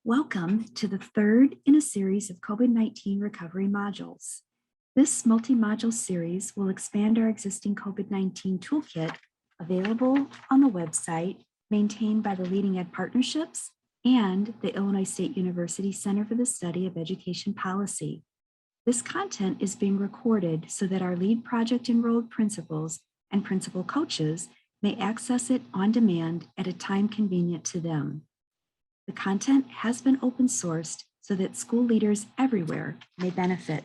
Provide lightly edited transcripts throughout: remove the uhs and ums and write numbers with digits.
Welcome to the third in a series of COVID-19 recovery modules. This multi-module series will expand our existing COVID-19 toolkit available on the website maintained by the Leading Ed Partnerships and the Illinois State University Center for the Study of Education Policy. This content is being recorded so that our lead project enrolled principals and principal coaches may access it on demand at a time convenient to them. The content has been open sourced so that school leaders everywhere may benefit.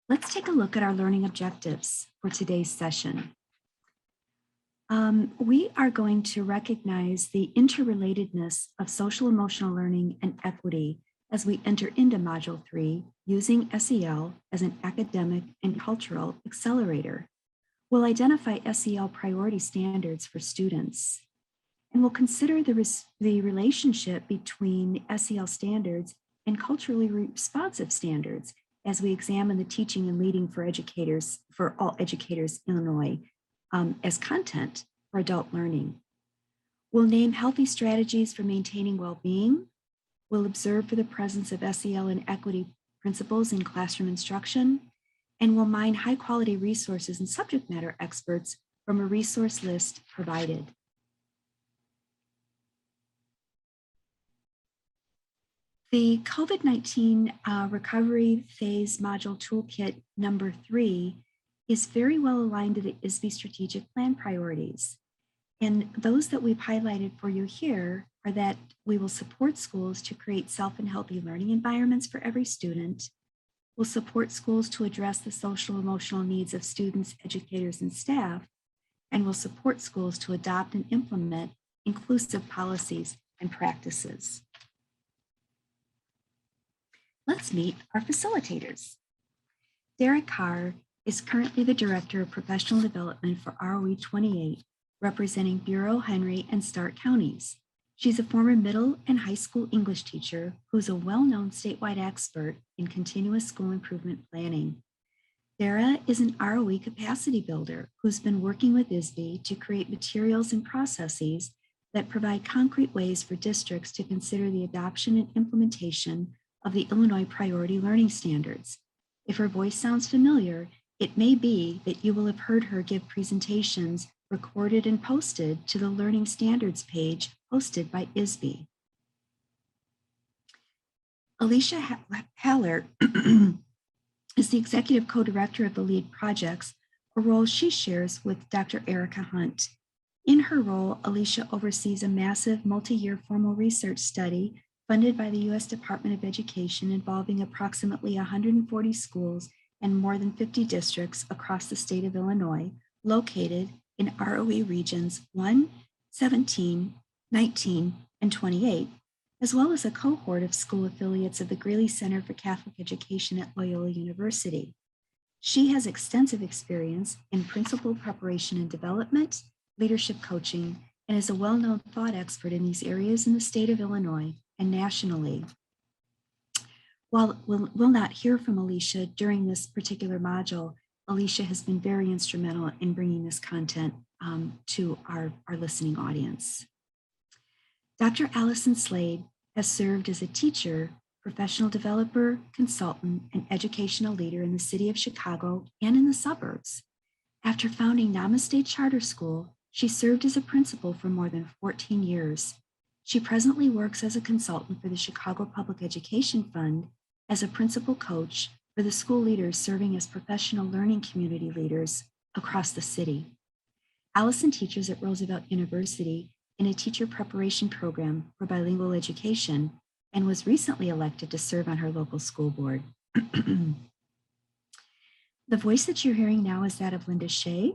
Let's take a look at our learning objectives for today's session. We are going to recognize the interrelatedness of social emotional learning and equity as we enter into Module 3 using SEL as an academic and cultural accelerator. We'll identify SEL priority standards for students. And we'll consider the relationship between SEL standards and culturally responsive standards as we examine the teaching and leading for educators, for all educators in Illinois, as content for adult learning. We'll name healthy strategies for maintaining well-being. We'll observe for the presence of SEL and equity principles in classroom instruction, and we'll mine high-quality resources and subject matter experts from a resource list provided. The COVID-19 recovery phase module toolkit number 3 is very well aligned to the ISB strategic plan priorities. And those that we've highlighted for you here are that we will support schools to create safe and healthy learning environments for every student. We'll support schools to address the social emotional needs of students, educators, and staff. And we'll support schools to adopt and implement inclusive policies and practices. Let's meet our facilitators. Derek Carr is currently the Director of Professional Development for ROE 28, representing Bureau, Henry, and Stark counties. She's a former middle and high school English teacher who's a well-known statewide expert in continuous school improvement planning. Dara is an ROE capacity builder who's been working with ISB to create materials and processes that provide concrete ways for districts to consider the adoption and implementation of the Illinois Priority Learning Standards. If her voice sounds familiar, it may be that you will have heard her give presentations recorded and posted to the Learning Standards page hosted by ISB. Alicia Haller is the Executive Co-Director of the LEAD Projects, a role she shares with Dr. Erica Hunt. In her role, Alicia oversees a massive multi-year formal research study funded by the U.S. Department of Education involving approximately 140 schools and more than 50 districts across the state of Illinois, located in ROE regions 1, 17, 19, and 28, as well as a cohort of school affiliates of the Greeley Center for Catholic Education at Loyola University. She has extensive experience in principal preparation and development, leadership coaching, and is a well-known thought expert in these areas in the state of Illinois and nationally. While we'll not hear from Alicia during this particular module, Alicia has been very instrumental in bringing this content to our listening audience. Dr. Allison Slade has served as a teacher, professional developer, consultant, and educational leader in the city of Chicago and in the suburbs. After founding Namaste Charter School, she served as a principal for more than 14 years. She presently works as a consultant for the Chicago Public Education Fund as a principal coach for the school leaders serving as professional learning community leaders across the city. Allison teaches at Roosevelt University in a teacher preparation program for bilingual education and was recently elected to serve on her local school board. The voice that you're hearing now is that of Linda Shea.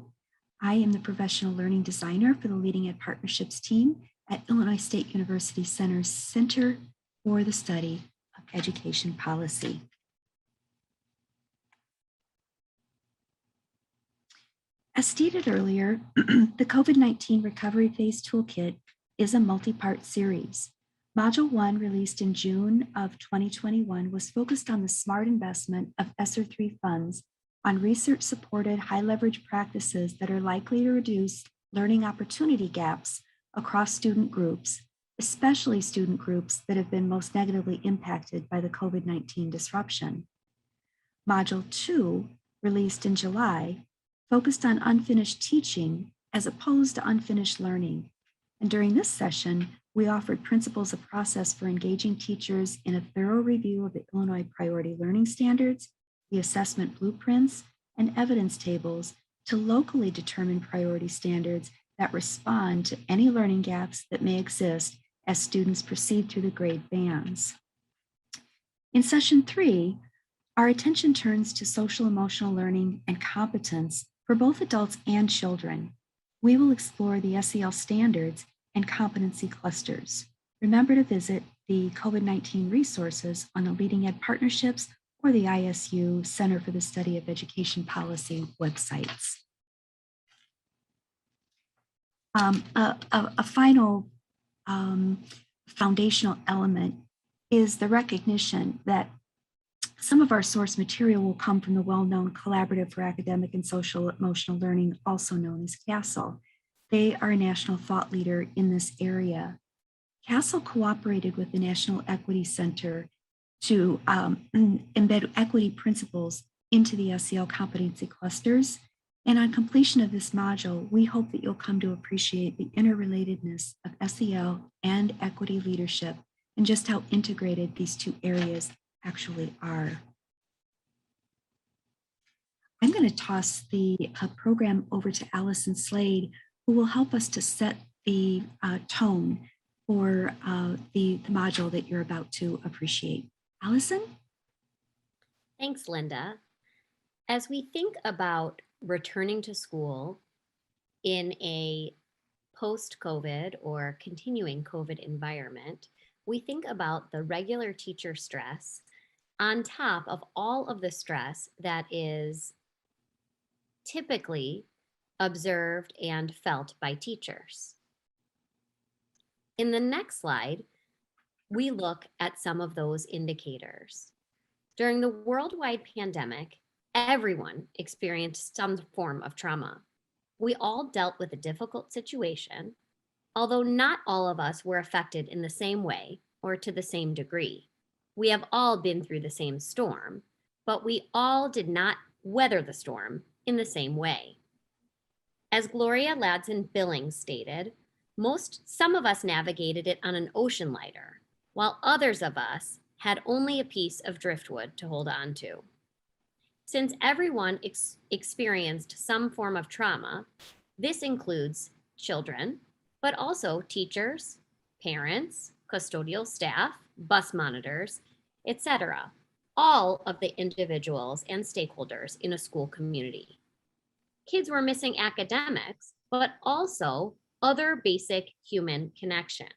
I am the professional learning designer for the Leading Ed Partnerships team at Illinois State University Center's Center for the Study of Education Policy. As stated earlier, the COVID-19 Recovery Phase Toolkit is a multi-part series. Module 1, released in June of 2021, was focused on the smart investment of ESSER 3 funds on research-supported high-leverage practices that are likely to reduce learning opportunity gaps across student groups especially student groups that have been most negatively impacted by the COVID-19 disruption. Module 2, released in July, focused on unfinished teaching as opposed to unfinished learning. And during this session, we offered principles of process for engaging teachers in a thorough review of the Illinois Priority Learning Standards, the assessment blueprints, and evidence tables to locally determine priority standards that respond to any learning gaps that may exist as students proceed through the grade bands. In session 3, our attention turns to social emotional learning and competence for both adults and children. We will explore the SEL standards and competency clusters. Remember to visit the COVID-19 resources on the Leading Ed Partnerships or the ISU Center for the Study of Education Policy websites. A final foundational element is the recognition that some of our source material will come from the well-known Collaborative for Academic and Social Emotional Learning, also known as CASEL. They are a national thought leader in this area. CASEL cooperated with the National Equity Center to embed equity principles into the SEL competency clusters. And on completion of this module, we hope that you'll come to appreciate the interrelatedness of SEL and equity leadership and just how integrated these two areas actually are. I'm going to toss the program over to Allison Slade, who will help us to set the tone for the module that you're about to appreciate. Allison? Thanks, Linda. As we think about returning to school in a post-COVID or continuing COVID environment, we think about the regular teacher stress on top of all of the stress that is typically observed and felt by teachers. In the next slide, we look at some of those indicators. During the worldwide pandemic, everyone experienced some form of trauma. We all dealt with a difficult situation, although not all of us were affected in the same way or to the same degree. We have all been through the same storm, but we all did not weather the storm in the same way. As Gloria Ladson-Billings stated, some of us navigated it on an ocean liner, while others of us had only a piece of driftwood to hold on to. Since everyone experienced some form of trauma, this includes children, but also teachers, parents, custodial staff, bus monitors, etc., all of the individuals and stakeholders in a school community. Kids were missing academics, but also other basic human connection.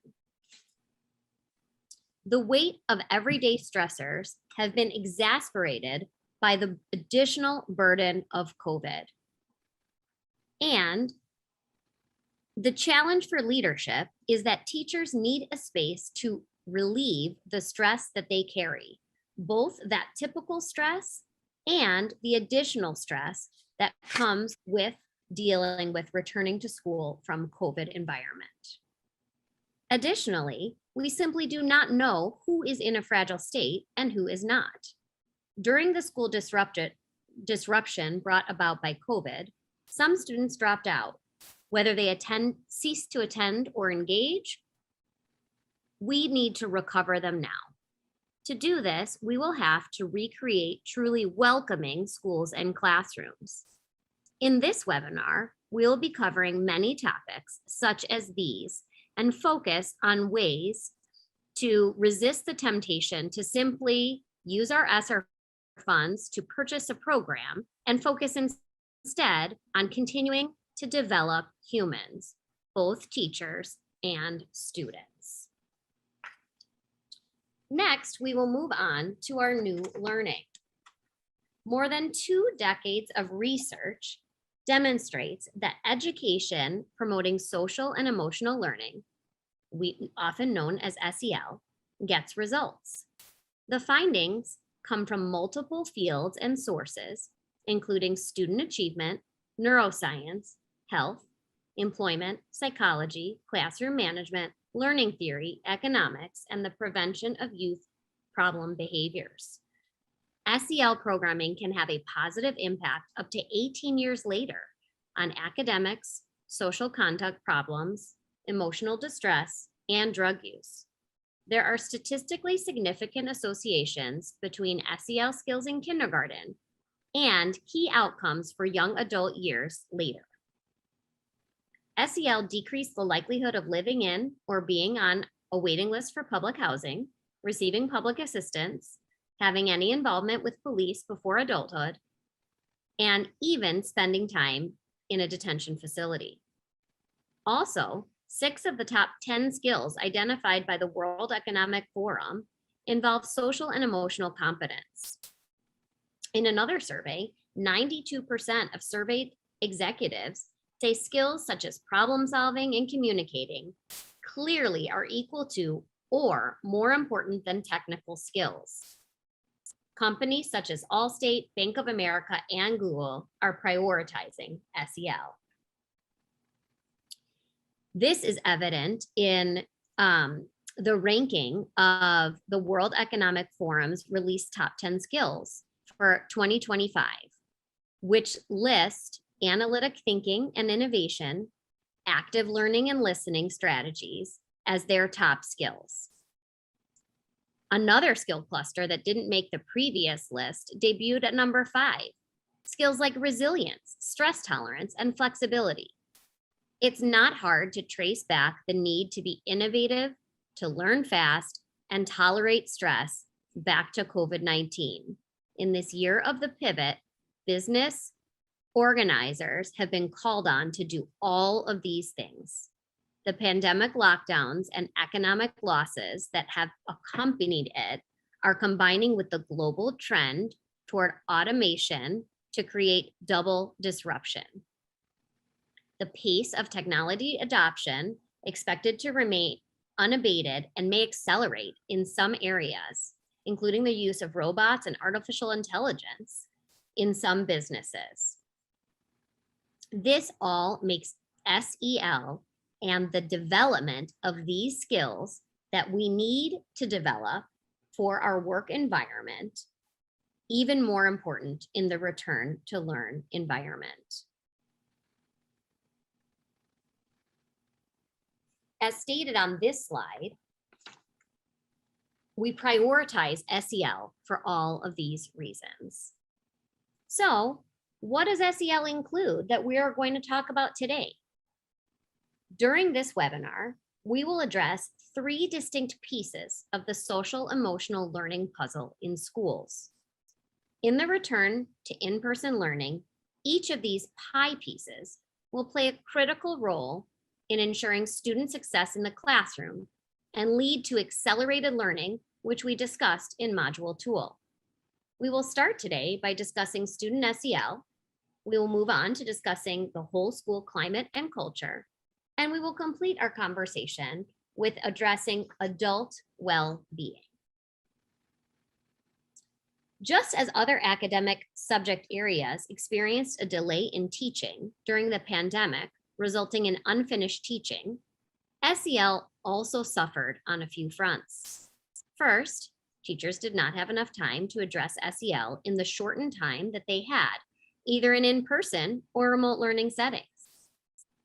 The weight of everyday stressors have been exacerbated by the additional burden of COVID. And the challenge for leadership is that teachers need a space to relieve the stress that they carry, both that typical stress and the additional stress that comes with dealing with returning to school from COVID environment. Additionally, we simply do not know who is in a fragile state and who is not. During the school disruption brought about by COVID, some students dropped out. Whether they cease to attend or engage, we need to recover them now. To do this, we will have to recreate truly welcoming schools and classrooms. In this webinar, we'll be covering many topics such as these and focus on ways to resist the temptation to simply use our ESSER funds to purchase a program and focus instead on continuing to develop humans, both teachers and students. Next, we will move on to our new learning. More than 2 decades of research demonstrates that education promoting social and emotional learning, often known as SEL, gets results. The findings come from multiple fields and sources, including student achievement, neuroscience, health, employment, psychology, classroom management, learning theory, economics, and the prevention of youth problem behaviors. SEL programming can have a positive impact up to 18 years later on academics, social conduct problems, emotional distress, and drug use. There are statistically significant associations between SEL skills in kindergarten and key outcomes for young adult years later. SEL decreased the likelihood of living in or being on a waiting list for public housing, receiving public assistance, having any involvement with police before adulthood, and even spending time in a detention facility. Also, 6 of the top 10 skills identified by the World Economic Forum involve social and emotional competence. In another survey, 92% of surveyed executives say skills such as problem solving and communicating clearly are equal to or more important than technical skills. Companies such as Allstate, Bank of America, and Google are prioritizing SEL. This is evident in the ranking of the World Economic Forum's released top 10 skills for 2025, which list analytic thinking and innovation, active learning and listening strategies as their top skills. Another skill cluster that didn't make the previous list debuted at number 5, skills like resilience, stress tolerance, and flexibility. It's not hard to trace back the need to be innovative, to learn fast, and tolerate stress back to COVID-19. In this year of the pivot, business organizers have been called on to do all of these things. The pandemic lockdowns and economic losses that have accompanied it are combining with the global trend toward automation to create double disruption. The pace of technology adoption expected to remain unabated and may accelerate in some areas, including the use of robots and artificial intelligence in some businesses. This all makes SEL and the development of these skills that we need to develop for our work environment even more important in the return to learn environment. As stated on this slide, we prioritize SEL for all of these reasons. So, what does SEL include that we are going to talk about today? During this webinar, we will address 3 distinct pieces of the social emotional learning puzzle in schools. In the return to in-person learning, each of these pie pieces will play a critical role in ensuring student success in the classroom and lead to accelerated learning, which we discussed in Module 2. We will start today by discussing student SEL. We will move on to discussing the whole school climate and culture, and we will complete our conversation with addressing adult well-being. Just as other academic subject areas experienced a delay in teaching during the pandemic, resulting in unfinished teaching, SEL also suffered on a few fronts. First, teachers did not have enough time to address SEL in the shortened time that they had, either in-person or remote learning settings.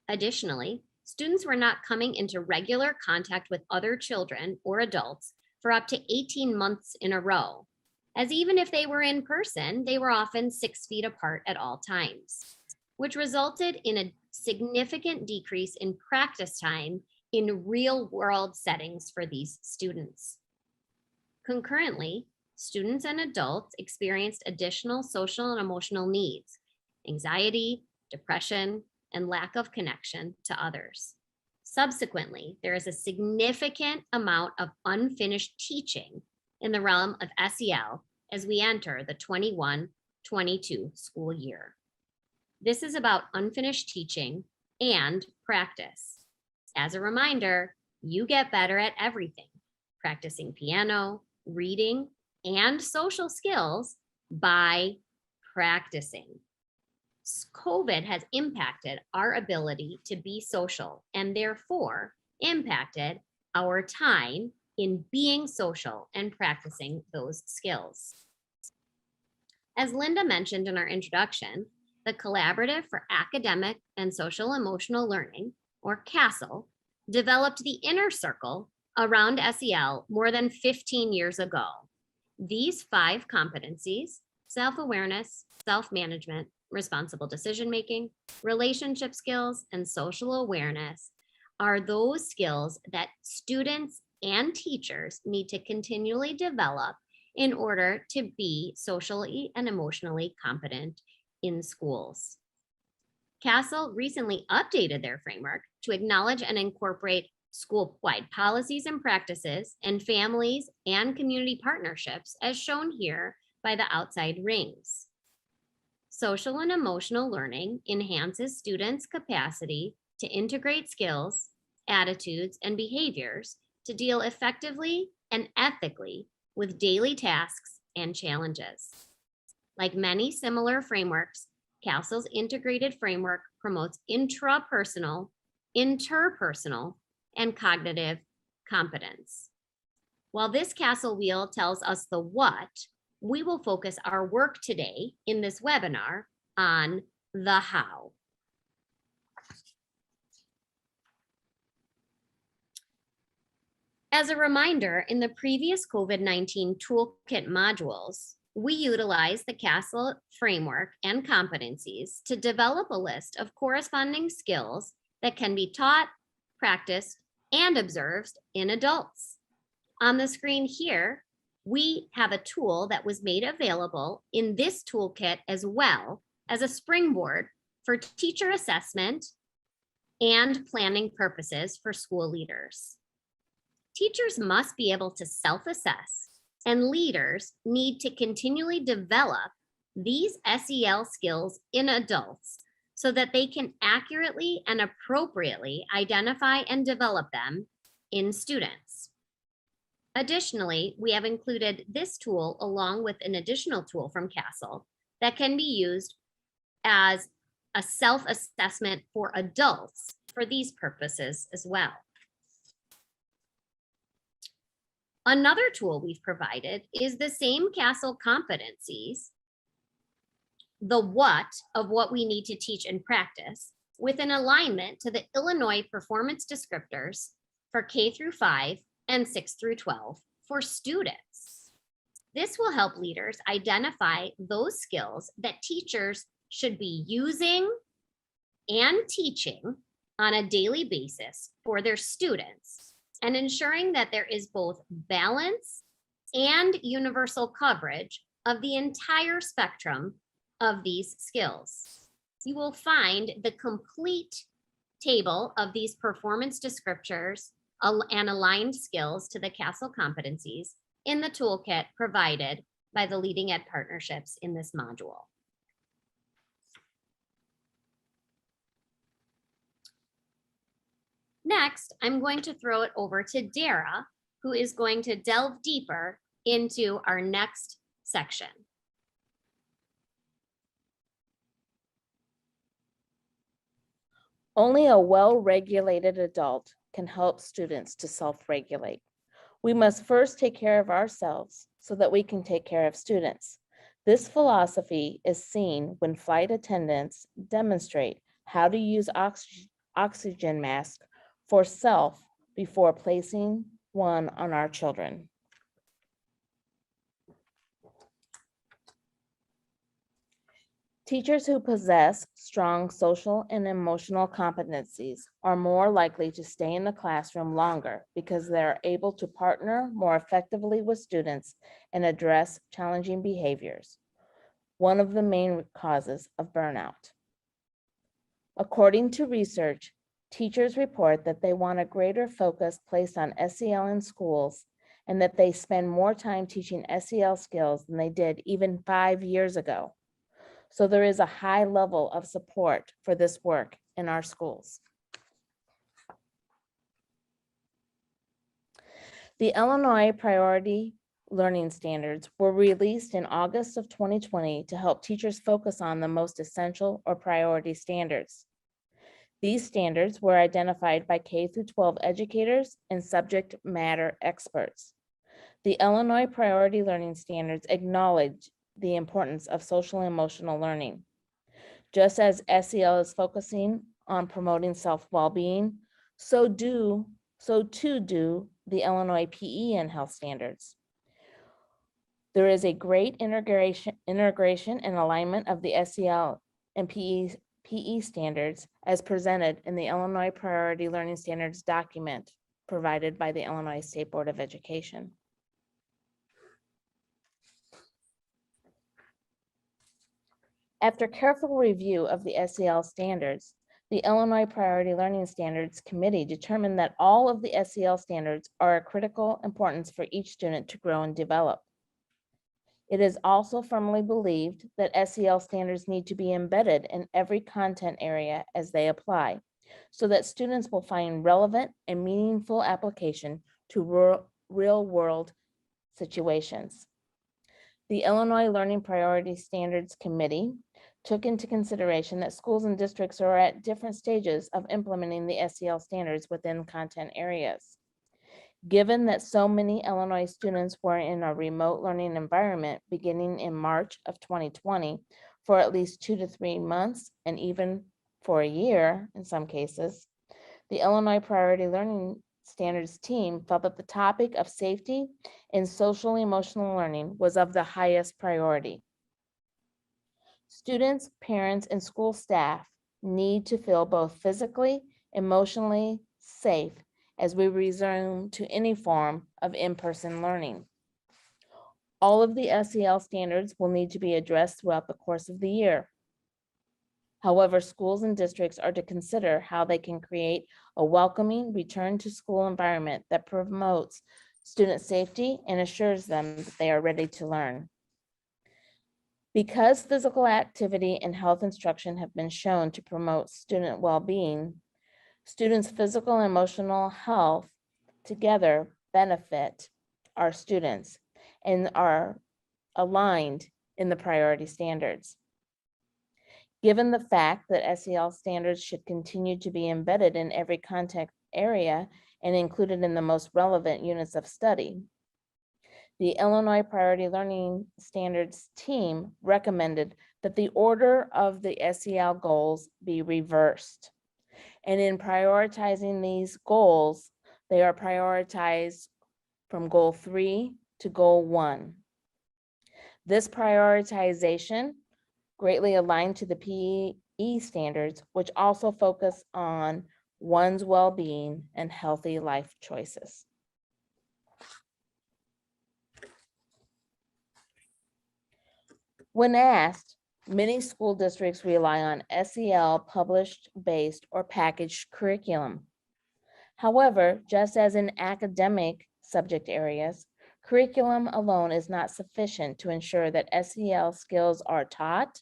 Additionally, students were not coming into regular contact with other children or adults for up to 18 months in a row, as even if they were in person, they were often 6 feet apart at all times, which resulted in a significant decrease in practice time in real-world settings for these students. Concurrently, students and adults experienced additional social and emotional needs, anxiety, depression, and lack of connection to others. Subsequently, there is a significant amount of unfinished teaching in the realm of SEL as we enter the 21-22 school year. This is about unfinished teaching and practice. As a reminder, you get better at everything, practicing piano, reading, and social skills by practicing. COVID has impacted our ability to be social and therefore impacted our time in being social and practicing those skills. As Linda mentioned in our introduction, the Collaborative for Academic and Social Emotional Learning, or CASEL, developed the inner circle around SEL more than 15 years ago. These 5 competencies, self-awareness, self-management, responsible decision-making, relationship skills, and social awareness, are those skills that students and teachers need to continually develop in order to be socially and emotionally competent in schools. CASEL recently updated their framework to acknowledge and incorporate school-wide policies and practices and families and community partnerships, as shown here by the outside rings. Social and emotional learning enhances students' capacity to integrate skills, attitudes, and behaviors to deal effectively and ethically with daily tasks and challenges. Like many similar frameworks, CASEL's integrated framework promotes intrapersonal, interpersonal, and cognitive competence. While this CASEL wheel tells us the what, we will focus our work today in this webinar on the how. As a reminder, in the previous COVID-19 Toolkit modules, we utilized the CASEL framework and competencies to develop a list of corresponding skills that can be taught, practiced, and observed in adults. On the screen here, we have a tool that was made available in this toolkit as well as a springboard for teacher assessment and planning purposes for school leaders. Teachers must be able to self-assess, and leaders need to continually develop these SEL skills in adults so that they can accurately and appropriately identify and develop them in students. Additionally, we have included this tool along with an additional tool from CASEL that can be used as a self-assessment for adults for these purposes as well. Another tool we've provided is the same CASEL competencies, the what of what we need to teach and practice, with an alignment to the Illinois performance descriptors for K through 5 and 6 through 12 for students. This will help leaders identify those skills that teachers should be using and teaching on a daily basis for their students, and ensuring that there is both balance and universal coverage of the entire spectrum of these skills. You will find the complete table of these performance descriptors and aligned skills to the CASEL competencies in the toolkit provided by the Leading Ed Partnerships in this module. Next, I'm going to throw it over to Dara, who is going to delve deeper into our next section. Only a well-regulated adult can help students to self-regulate. We must first take care of ourselves so that we can take care of students. This philosophy is seen when flight attendants demonstrate how to use oxygen masks for self before placing one on our children. Teachers who possess strong social and emotional competencies are more likely to stay in the classroom longer because they are able to partner more effectively with students and address challenging behaviors, one of the main causes of burnout. According to research, teachers report that they want a greater focus placed on SEL in schools and that they spend more time teaching SEL skills than they did even 5 years ago. So there is a high level of support for this work in our schools. The Illinois Priority Learning Standards were released in August of 2020 to help teachers focus on the most essential or priority standards. These standards were identified by K through 12 educators and subject matter experts. The Illinois Priority Learning Standards acknowledge the importance of social and emotional learning. Just as SEL is focusing on promoting self-well-being, so too do the Illinois PE and health standards. There is a great integration and alignment of the SEL and PE standards as presented in the Illinois Priority Learning Standards document provided by the Illinois State Board of Education. After careful review of the SEL standards, the Illinois Priority Learning Standards Committee determined that all of the SEL standards are of critical importance for each student to grow and develop. It is also firmly believed that SEL standards need to be embedded in every content area as they apply, so that students will find relevant and meaningful application to real-world situations. The Illinois Learning Priority Standards Committee took into consideration that schools and districts are at different stages of implementing the SEL standards within content areas. Given that so many Illinois students were in a remote learning environment beginning in March of 2020 for at least 2 to 3 months, and even for a year in some cases, the Illinois Priority Learning Standards team felt that the topic of safety and social emotional learning was of the highest priority. Students, parents, and school staff need to feel both physically, emotionally safe as we resume to any form of in-person learning. All of the SEL standards will need to be addressed throughout the course of the year. However, schools and districts are to consider how they can create a welcoming return to school environment that promotes student safety and assures them that they are ready to learn. Because physical activity and health instruction have been shown to promote student well-being, students' physical and emotional health together benefit our students and are aligned in the priority standards. Given the fact that SEL standards should continue to be embedded in every content area and included in the most relevant units of study, the Illinois Priority Learning Standards team recommended that the order of the SEL goals be reversed. And in prioritizing these goals, they are prioritized from goal 3 to goal 1. This prioritization greatly aligned to the PE standards, which also focus on one's well-being and healthy life choices. When asked, many school districts rely on SEL published-based or packaged curriculum. However, just as in academic subject areas, curriculum alone is not sufficient to ensure that SEL skills are taught,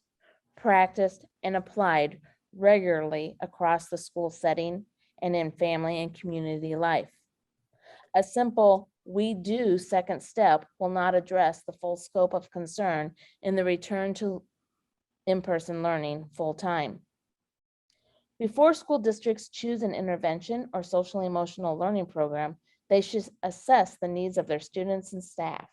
practiced, and applied regularly across the school setting and in family and community life. A simple "we do" second step will not address the full scope of concern in the return to in-person learning full-time. Before school districts choose an intervention or social emotional learning program, they should assess the needs of their students and staff.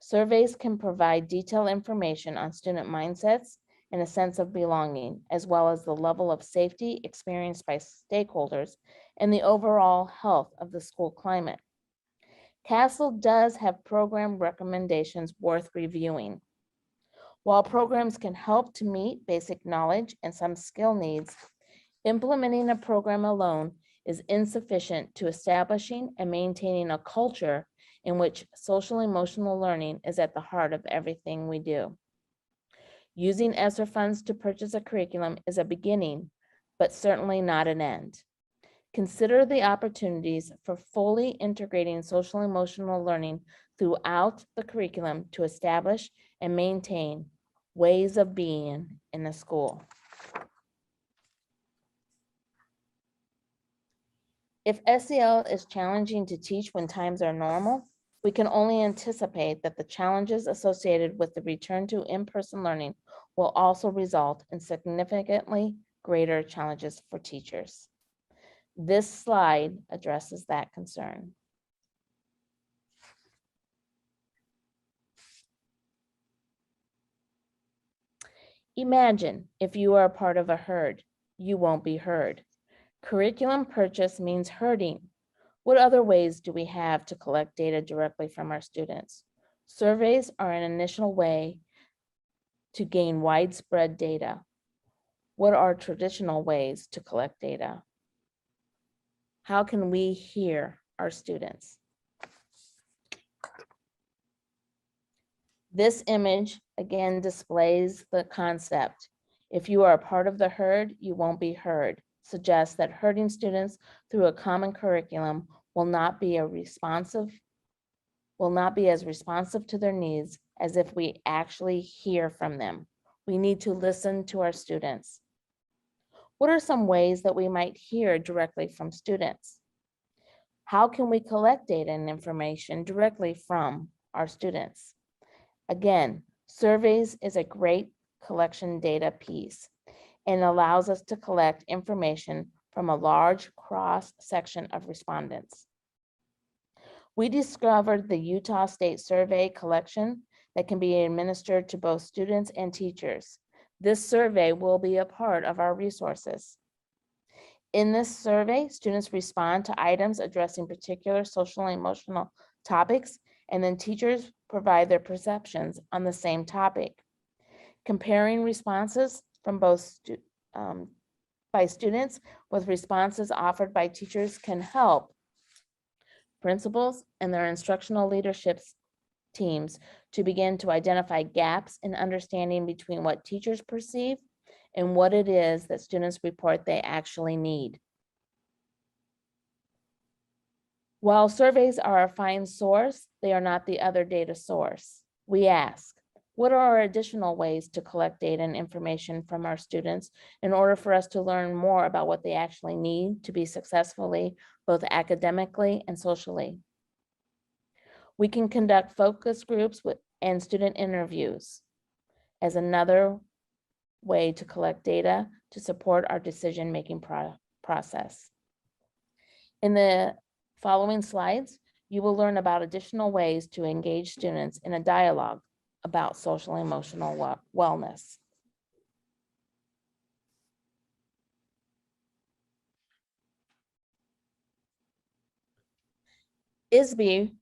Surveys can provide detailed information on student mindsets and a sense of belonging, as well as the level of safety experienced by stakeholders and the overall health of the school climate. Castle does have program recommendations worth reviewing. While programs can help to meet basic knowledge and some skill needs, implementing a program alone is insufficient to establishing and maintaining a culture in which social emotional learning is at the heart of everything we do. Using ESSER funds to purchase a curriculum is a beginning, but certainly not an end. Consider the opportunities for fully integrating social emotional learning throughout the curriculum to establish and maintain ways of being in a school. If SEL is challenging to teach when times are normal, we can only anticipate that the challenges associated with the return to in-person learning will also result in significantly greater challenges for teachers. This slide addresses that concern. Imagine if you are a part of a herd, you won't be heard. Curriculum purchase means herding. What other ways do we have to collect data directly from our students? Surveys are an initial way to gain widespread data. What are traditional ways to collect data? How can we hear our students? This image again displays the concept. If you are a part of the herd, you won't be heard. Suggests that herding students through a common curriculum will not be as responsive to their needs as if we actually hear from them. We need to listen to our students. What are some ways that we might hear directly from students? How can we collect data and information directly from our students? Again, surveys is a great collection data piece and allows us to collect information from a large cross section of respondents. We discovered the Utah State Survey collection that can be administered to both students and teachers. This survey will be a part of our resources. In this survey, students respond to items addressing particular social and emotional topics, and then teachers provide their perceptions on the same topic. Comparing responses from both by students with responses offered by teachers can help principals and their instructional leadership teams to begin to identify gaps in understanding between what teachers perceive and what it is that students report they actually need. While surveys are a fine source, they are not the other data source. We ask, what are our additional ways to collect data and information from our students in order for us to learn more about what they actually need to be successfully, both academically and socially? We can conduct focus groups and student interviews as another way to collect data to support our decision-making process. In the following slides, you will learn about additional ways to engage students in a dialogue about social and emotional wellness. ISB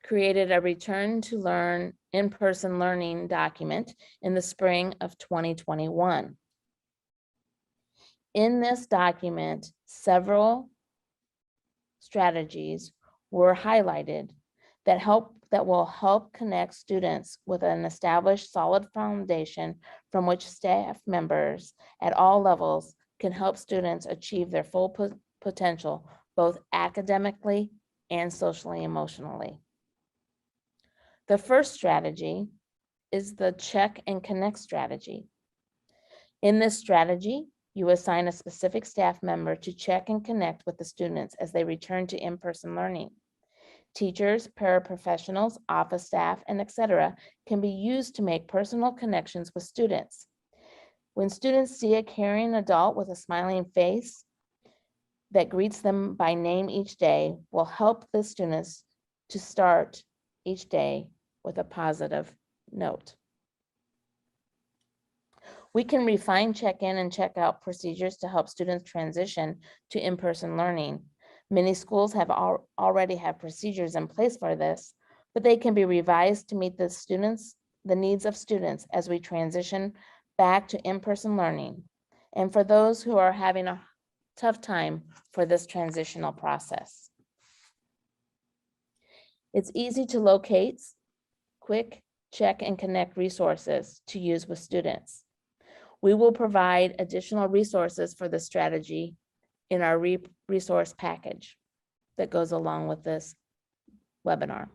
created a return to learn in-person learning document in the spring of 2021. In this document, several strategies were highlighted that will help connect students with an established solid foundation from which staff members at all levels can help students achieve their full potential, both academically and socially emotionally. The first strategy is the check and connect strategy. In this strategy, you assign a specific staff member to check and connect with the students as they return to in-person learning. Teachers, paraprofessionals, office staff, and etc. can be used to make personal connections with students. When students see a caring adult with a smiling face that greets them by name each day, will help the students to start each day with a positive note. We can refine check-in and check-out procedures to help students transition to in-person learning. Many schools have already have procedures in place for this, but they can be revised to meet the needs of students as we transition back to in-person learning, and for those who are having a tough time for this transitional process. It's easy to locate quick check and connect resources to use with students. We will provide additional resources for the strategy in our resource package that goes along with this webinar.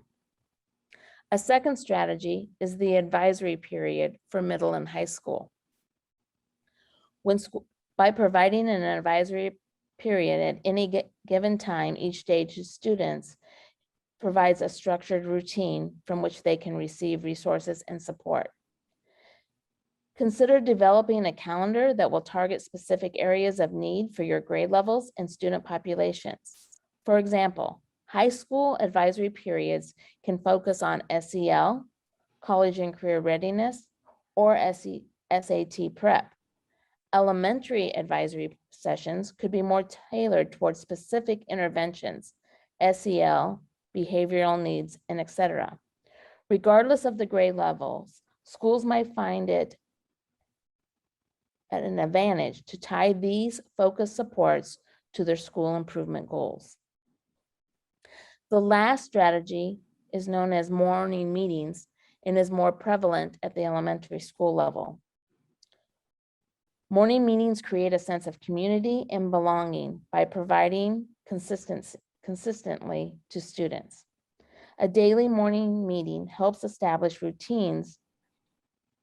A second strategy is the advisory period for middle and high school. By providing an advisory period at any given time each day to students, provides a structured routine from which they can receive resources and support. Consider developing a calendar that will target specific areas of need for your grade levels and student populations. For example, high school advisory periods can focus on SEL, college and career readiness, or SAT prep. Elementary advisory sessions could be more tailored towards specific interventions, SEL, behavioral needs, and etc. Regardless of the grade levels, schools might find it at an advantage to tie these focused supports to their school improvement goals. The last strategy is known as morning meetings and is more prevalent at the elementary school level. Morning meetings create a sense of community and belonging by providing consistently to students. A daily morning meeting helps establish routines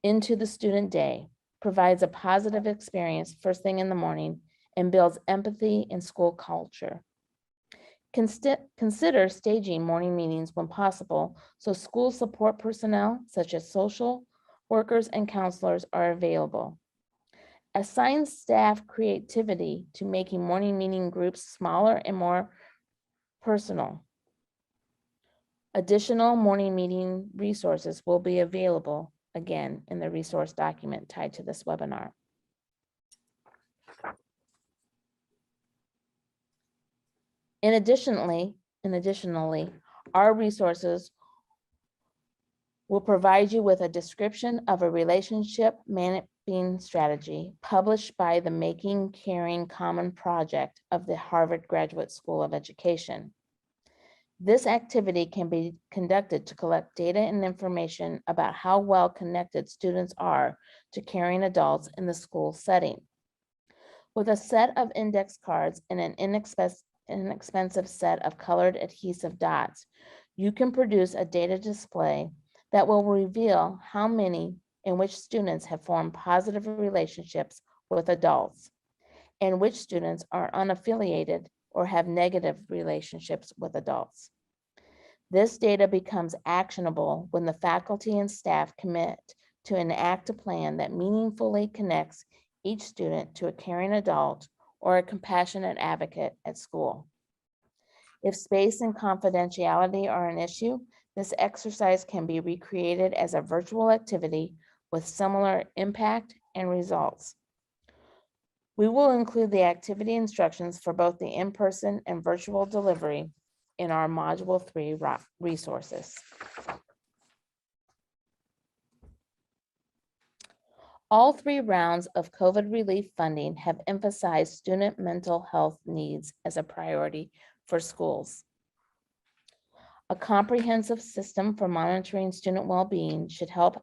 into the student day, provides a positive experience first thing in the morning, and builds empathy in school culture. Consider staging morning meetings when possible so school support personnel such as social workers and counselors are available. Assign staff creativity to making morning meeting groups smaller and more personal. Additional morning meeting resources will be available again in the resource document tied to this webinar. Additionally, our resources will provide you with a description of a relationship mapping strategy published by the Making Caring Common project of the Harvard Graduate School of Education. This activity can be conducted to collect data and information about how well connected students are to caring adults in the school setting. With a set of index cards and an inexpensive set of colored adhesive dots, you can produce a data display that will reveal how many and which students have formed positive relationships with adults, and which students are unaffiliated or have negative relationships with adults. This data becomes actionable when the faculty and staff commit to enact a plan that meaningfully connects each student to a caring adult or a compassionate advocate at school. If space and confidentiality are an issue, this exercise can be recreated as a virtual activity with similar impact and results. We will include the activity instructions for both the in-person and virtual delivery in our Module 3 resources. All 3 rounds of COVID relief funding have emphasized student mental health needs as a priority for schools. A comprehensive system for monitoring student well-being should help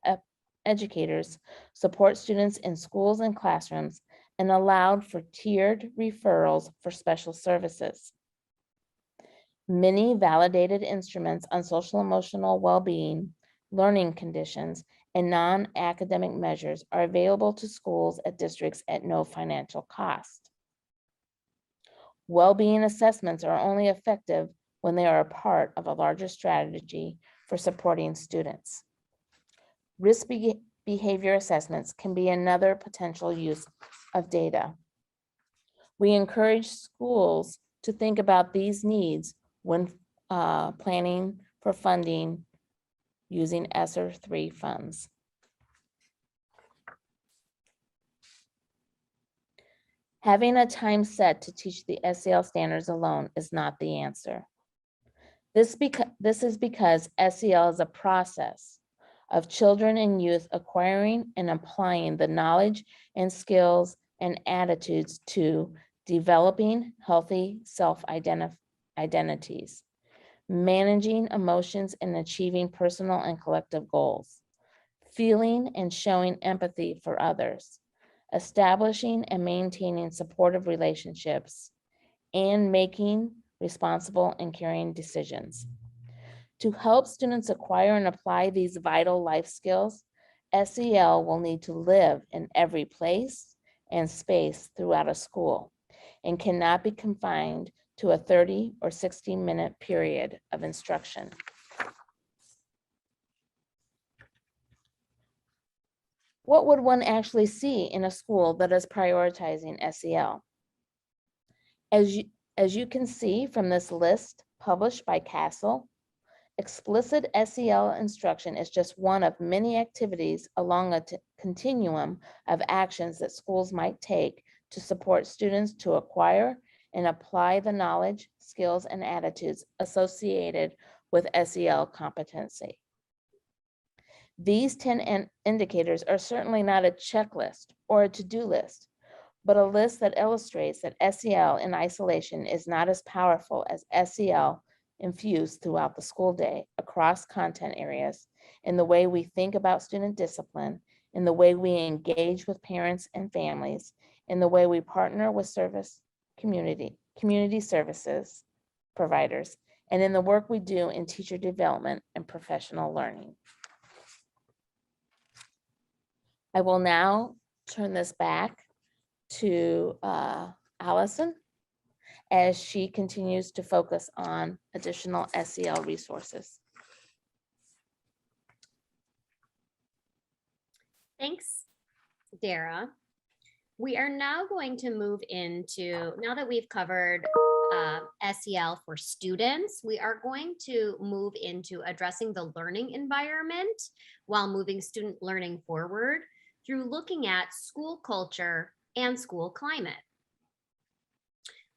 educators support students in schools and classrooms and allowed for tiered referrals for special services. Many validated instruments on social emotional well-being, learning conditions, and non-academic measures are available to schools at districts at no financial cost. Well-being assessments are only effective when they are a part of a larger strategy for supporting students. Risk behavior assessments can be another potential use of data. We encourage schools to think about these needs when planning for funding using ESSER 3 funds. Having a time set to teach the SEL standards alone is not the answer. This is because SEL is a process of children and youth acquiring and applying the knowledge and skills and attitudes to developing healthy self-identities, managing emotions and achieving personal and collective goals, feeling and showing empathy for others, establishing and maintaining supportive relationships, and making responsible and caring decisions. To help students acquire and apply these vital life skills, SEL will need to live in every place and space throughout a school and cannot be confined to a 30 or 60-minute period of instruction. What would one actually see in a school that is prioritizing SEL? As you can see from this list published by Castle, explicit SEL instruction is just one of many activities along a continuum of actions that schools might take to support students to acquire and apply the knowledge, skills, and attitudes associated with SEL competency. These 10 indicators are certainly not a checklist or a to-do list, but a list that illustrates that SEL in isolation is not as powerful as SEL infused throughout the school day across content areas, in the way we think about student discipline, in the way we engage with parents and families, in the way we partner with community services providers, and in the work we do in teacher development and professional learning. I will now turn this back to Allison as she continues to focus on additional SEL resources. Thanks, Dara. We are now going to move into, now that we've covered SEL for students, we are going to move into addressing the learning environment while moving student learning forward through looking at school culture and school climate.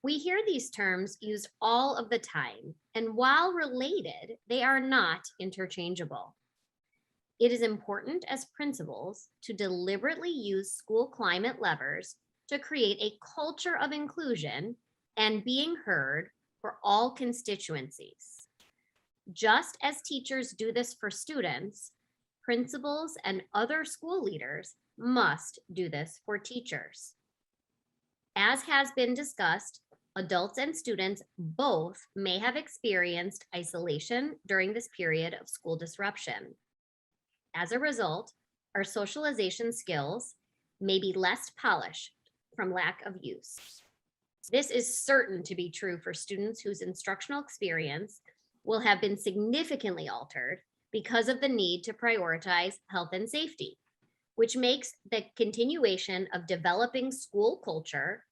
We hear these terms used all of the time, and while related, they are not interchangeable. It is important as principals to deliberately use school climate levers to create a culture of inclusion and being heard for all constituencies. Just as teachers do this for students, principals and other school leaders must do this for teachers. As has been discussed, adults and students both may have experienced isolation during this period of school disruption. As a result, our socialization skills may be less polished from lack of use. This is certain to be true for students whose instructional experience will have been significantly altered because of the need to prioritize health and safety, which makes the continuation of developing school culture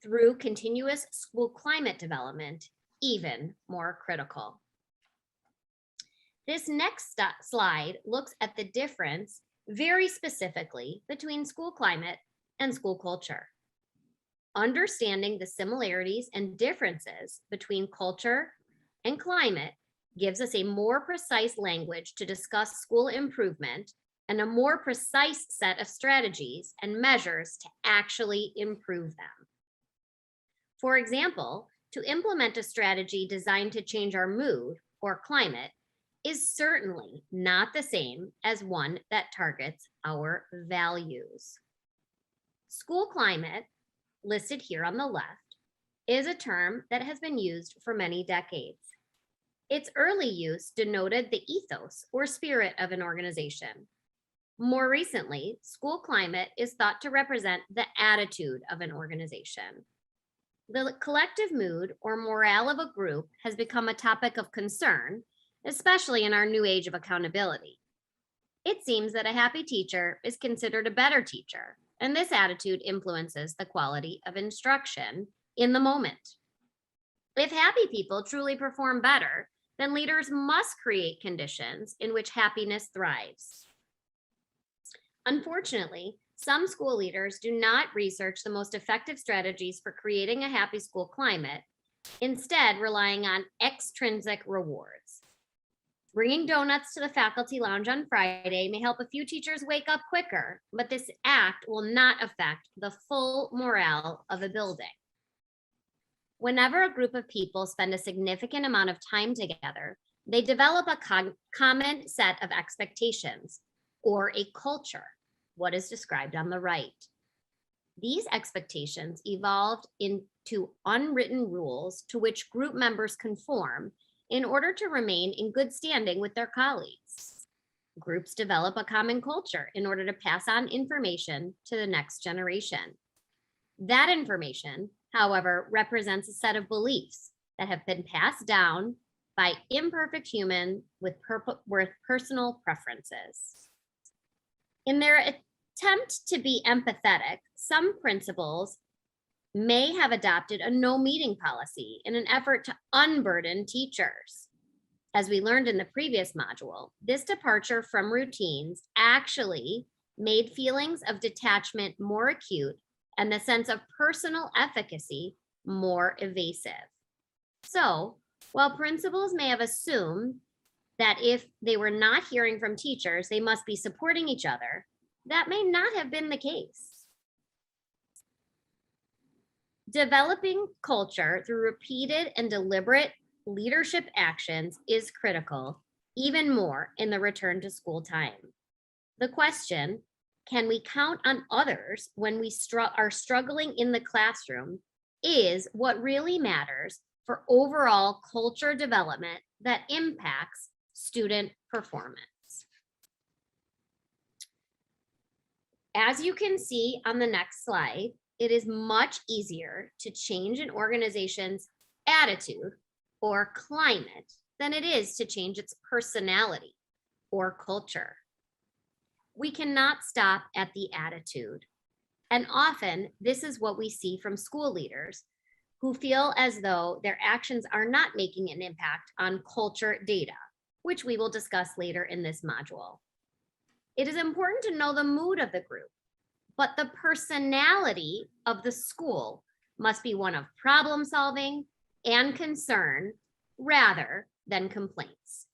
through continuous school climate development even more critical. This next slide looks at the difference very specifically between school climate and school culture. Understanding the similarities and differences between culture and climate gives us a more precise language to discuss school improvement and a more precise set of strategies and measures to actually improve them. For example, to implement a strategy designed to change our mood or climate is certainly not the same as one that targets our values. School climate, listed here on the left, is a term that has been used for many decades. Its early use denoted the ethos or spirit of an organization. More recently, school climate is thought to represent the attitude of an organization. The collective mood or morale of a group has become a topic of concern, especially in our new age of accountability. It seems that a happy teacher is considered a better teacher, and this attitude influences the quality of instruction in the moment. If happy people truly perform better, then leaders must create conditions in which happiness thrives. Unfortunately, some school leaders do not research the most effective strategies for creating a happy school climate, instead relying on extrinsic rewards. Bringing donuts to the faculty lounge on Friday may help a few teachers wake up quicker, but this act will not affect the full morale of a building. Whenever a group of people spend a significant amount of time together, they develop a common set of expectations, or a culture, what is described on the right. These expectations evolved into unwritten rules to which group members conform in order to remain in good standing with their colleagues. Groups develop a common culture in order to pass on information to the next generation. That information, however, represents a set of beliefs that have been passed down by imperfect humans with personal preferences. In their attempt to be empathetic, some principals may have adopted a no meeting policy in an effort to unburden teachers. As we learned in the previous module, this departure from routines actually made feelings of detachment more acute and the sense of personal efficacy more evasive. So, while principals may have assumed that if they were not hearing from teachers, they must be supporting each other, that may not have been the case. Developing culture through repeated and deliberate leadership actions is critical, even more in the return to school time. The question, can we count on others when we are struggling in the classroom, is what really matters for overall culture development that impacts student performance. As you can see on the next slide, it is much easier to change an organization's attitude or climate than it is to change its personality or culture. We cannot stop at the attitude. And often this is what we see from school leaders who feel as though their actions are not making an impact on culture data, which we will discuss later in this module. It is important to know the mood of the group, but the personality of the school must be one of problem solving and concern rather than complaints.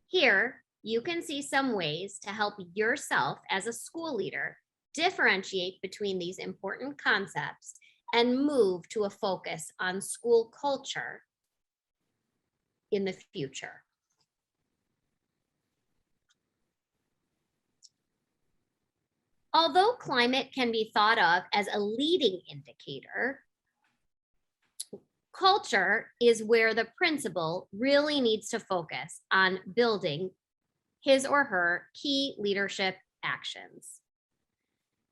Here, you can see some ways to help yourself as a school leader differentiate between these important concepts and move to a focus on school culture in the future. Although climate can be thought of as a leading indicator, culture is where the principal really needs to focus on building his or her key leadership actions.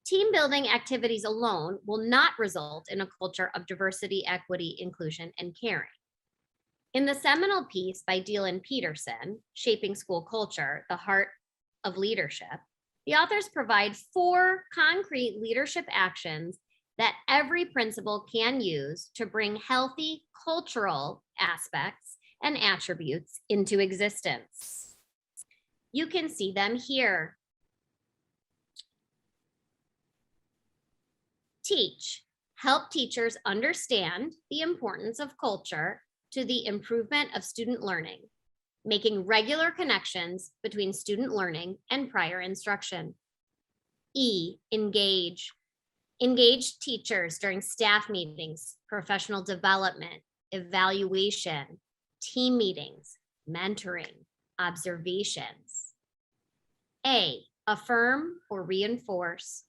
Team building activities alone will not result in a culture of diversity, equity, inclusion, and caring. In the seminal piece by Dylan Peterson, Shaping School Culture, the Heart of Leadership, the authors provide 4 concrete leadership actions that every principal can use to bring healthy cultural aspects and attributes into existence. You can see them here. Teach. Help teachers understand the importance of culture to the improvement of student learning, making regular connections between student learning and prior instruction. E, engage. Engage teachers during staff meetings, professional development, evaluation, team meetings, mentoring, observations. A, affirm or reinforce.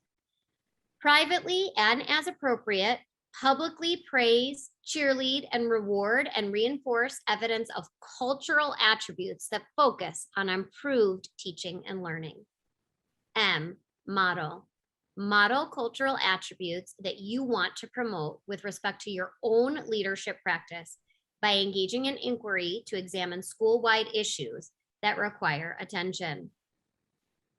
Privately and as appropriate, publicly praise, cheerlead, and reward and reinforce evidence of cultural attributes that focus on improved teaching and learning. M, model. Model cultural attributes that you want to promote with respect to your own leadership practice by engaging in inquiry to examine school-wide issues that require attention.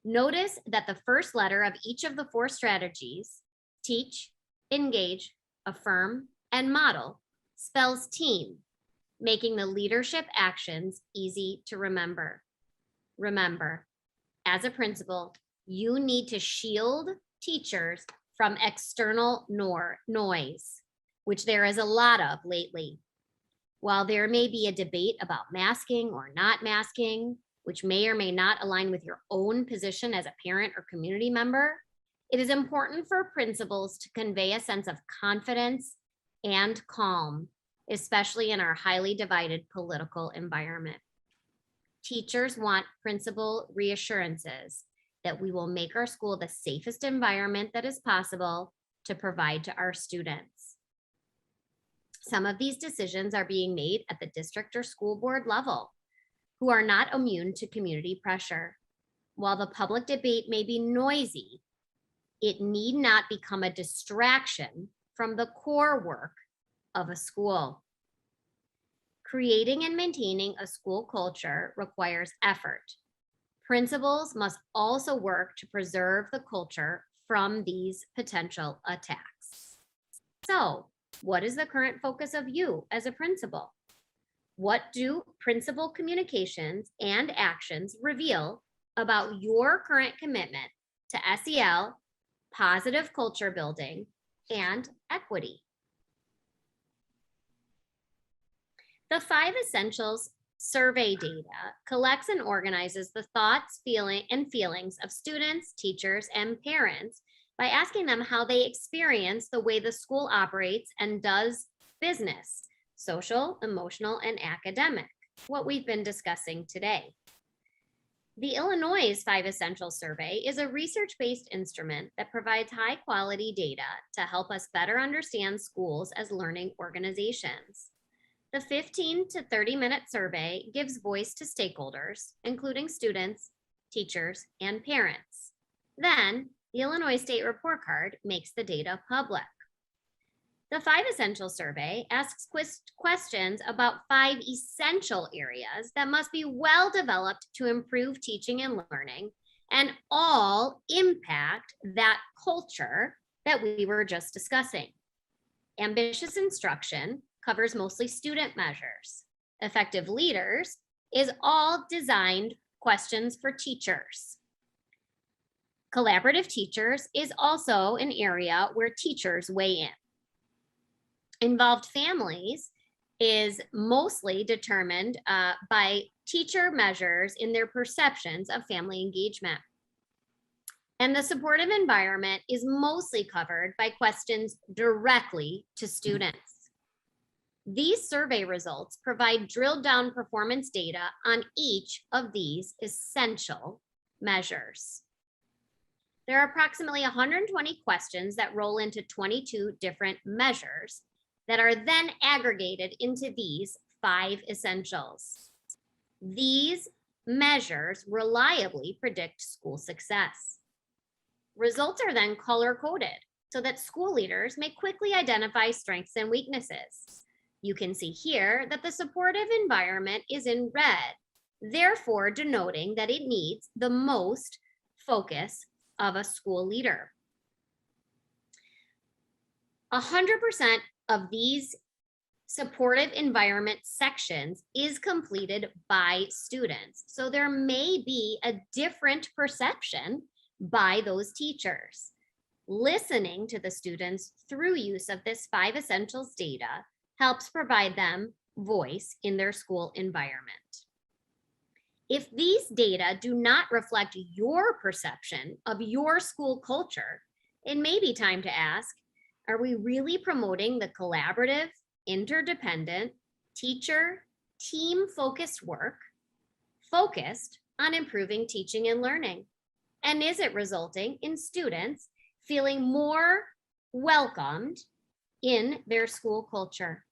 Notice that the first letter of each of the 4 strategies, teach, engage, affirm, and model, spells team, making the leadership actions easy to remember. Remember, as a principal, you need to shield teachers from external noise, which there is a lot of lately. While there may be a debate about masking or not masking, which may or may not align with your own position as a parent or community member, it is important for principals to convey a sense of confidence and calm, especially in our highly divided political environment. Teachers want principal reassurances that we will make our school the safest environment that is possible to provide to our students. Some of these decisions are being made at the district or school board level, who are not immune to community pressure. While the public debate may be noisy, it need not become a distraction from the core work of a school. Creating and maintaining a school culture requires effort. Principals must also work to preserve the culture from these potential attacks. So, what is the current focus of you as a principal? What do principal communications and actions reveal about your current commitment to SEL, positive culture building, and equity? The 5 Essentials survey data collects and organizes the thoughts, feelings of students, teachers, and parents by asking them how they experience the way the school operates and does business, social, emotional, and academic, what we've been discussing today. The Illinois 5 Essentials survey is a research-based instrument that provides high-quality data to help us better understand schools as learning organizations. The 15 to 30-minute survey gives voice to stakeholders, including students, teachers, and parents. Then, the Illinois State Report Card makes the data public. The 5 Essentials survey asks questions about 5 essential areas that must be well developed to improve teaching and learning, and all impact that culture that we were just discussing. Ambitious instruction covers mostly student measures. Effective leaders is all designed questions for teachers. Collaborative teachers is also an area where teachers weigh in. Involved families is mostly determined by teacher measures in their perceptions of family engagement. And the supportive environment is mostly covered by questions directly to students. These survey results provide drilled down performance data on each of these essential measures. There are approximately 120 questions that roll into 22 different measures that are then aggregated into these 5 essentials. These measures reliably predict school success. Results are then color-coded so that school leaders may quickly identify strengths and weaknesses. You can see here that the supportive environment is in red, therefore denoting that it needs the most focus of a school leader. 100% of these supportive environment sections is completed by students. So there may be a different perception by those teachers. Listening to the students through use of this 5 Essentials data helps provide them voice in their school environment. If these data do not reflect your perception of your school culture, it may be time to ask, are we really promoting the collaborative, interdependent, teacher, team-focused work focused on improving teaching and learning? And is it resulting in students feeling more welcomed in their school culture?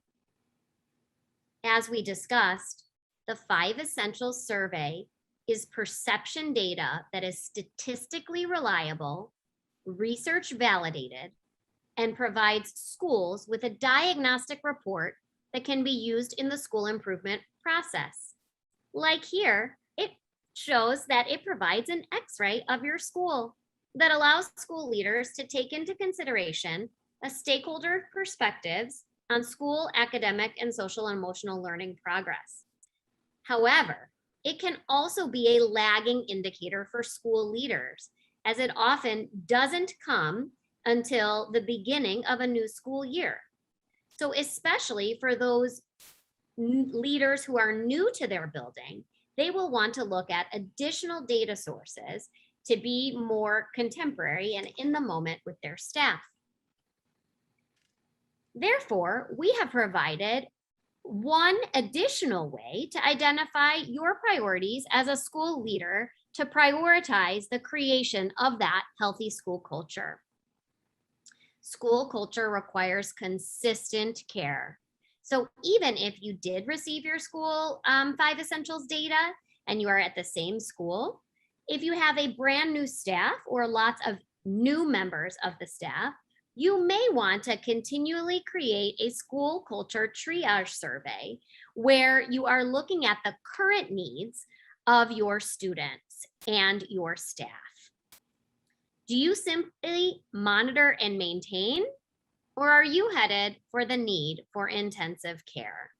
As we discussed, the 5 Essentials survey is perception data that is statistically reliable, research validated, and provides schools with a diagnostic report that can be used in the school improvement process. Like here, it shows that it provides an X-ray of your school that allows school leaders to take into consideration a stakeholder perspectives on school academic and social and emotional learning progress. However, it can also be a lagging indicator for school leaders, as it often doesn't come until the beginning of a new school year. So especially for those leaders who are new to their building, they will want to look at additional data sources to be more contemporary and in the moment with their staff. Therefore, we have provided one additional way to identify your priorities as a school leader to prioritize the creation of that healthy school culture. School culture requires consistent care. So even if you did receive your school 5 Essentials data and you are at the same school, if you have a brand new staff or lots of new members of the staff, you may want to continually create a school culture triage survey where you are looking at the current needs of your students and your staff. Do you simply monitor and maintain, or are you headed for the need for intensive care?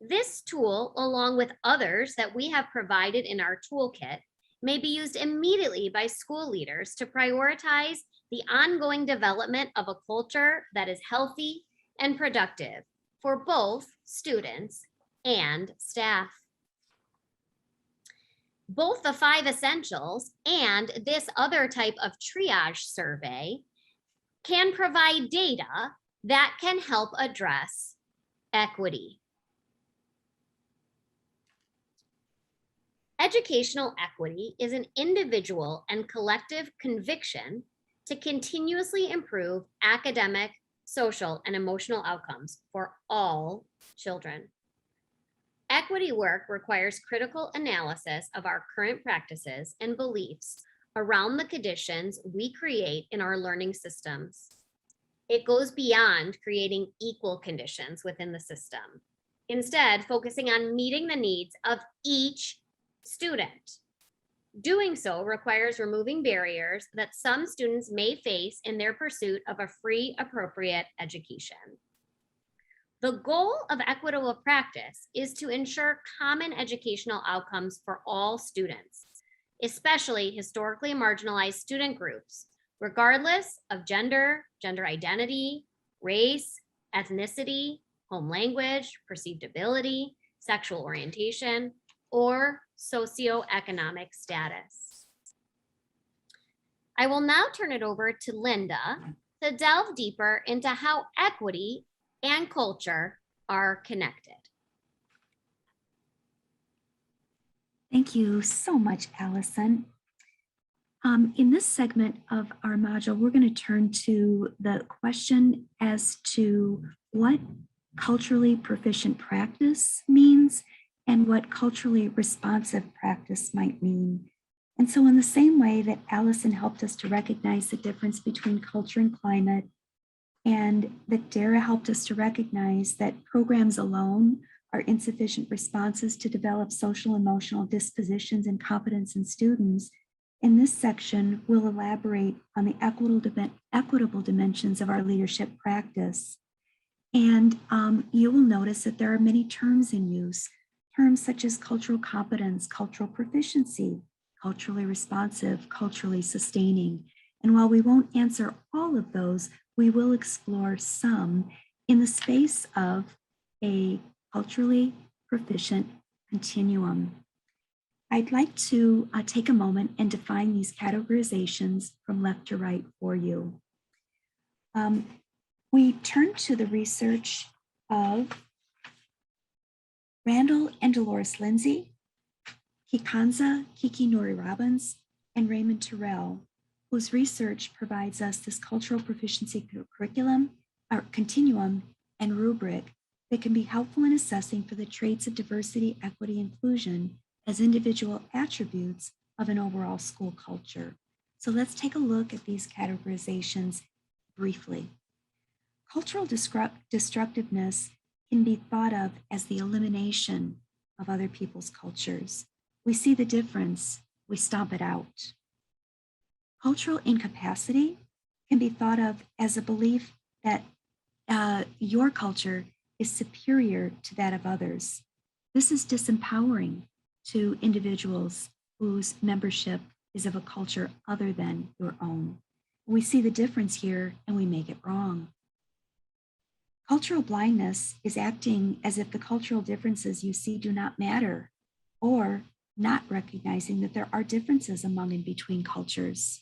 This tool, along with others that we have provided in our toolkit, may be used immediately by school leaders to prioritize the ongoing development of a culture that is healthy and productive for both students and staff. Both the 5 essentials and this other type of triage survey can provide data that can help address equity. Educational equity is an individual and collective conviction to continuously improve academic, social, and emotional outcomes for all children. Equity work requires critical analysis of our current practices and beliefs around the conditions we create in our learning systems. It goes beyond creating equal conditions within the system, instead focusing on meeting the needs of each student. Doing so requires removing barriers that some students may face in their pursuit of a free, appropriate education. The goal of equitable practice is to ensure common educational outcomes for all students, especially historically marginalized student groups, regardless of gender, gender identity, race, ethnicity, home language, perceived ability, sexual orientation, or socioeconomic status. I will now turn it over to Linda to delve deeper into how equity and culture are connected. Thank you so much, Allison. In this segment of our module, we're going to turn to the question as to what culturally proficient practice means and what culturally responsive practice might mean. And so in the same way that Allison helped us to recognize the difference between culture and climate, and that Dara helped us to recognize that programs alone are insufficient responses to develop social emotional dispositions and competence in students, in this section, we'll elaborate on the equitable dimensions of our leadership practice. And you will notice that there are many terms in use, terms such as cultural competence, cultural proficiency, culturally responsive, culturally sustaining. And while we won't answer all of those, we will explore some in the space of a culturally proficient continuum. I'd like to take a moment and define these categorizations from left to right for you. We turn to the research of Randall and Dolores Lindsay, Kikanza Kiki Nori Robbins, and Raymond Terrell, whose research provides us this cultural proficiency curriculum, or continuum, and rubric that can be helpful in assessing for the traits of diversity, equity, inclusion as individual attributes of an overall school culture. So let's take a look at these categorizations briefly. Cultural destructiveness can be thought of as the elimination of other people's cultures. We see the difference, we stomp it out. Cultural incapacity can be thought of as a belief that your culture is superior to that of others. This is disempowering to individuals whose membership is of a culture other than your own. We see the difference here and we make it wrong. Cultural blindness is acting as if the cultural differences you see do not matter, or not recognizing that there are differences among and between cultures.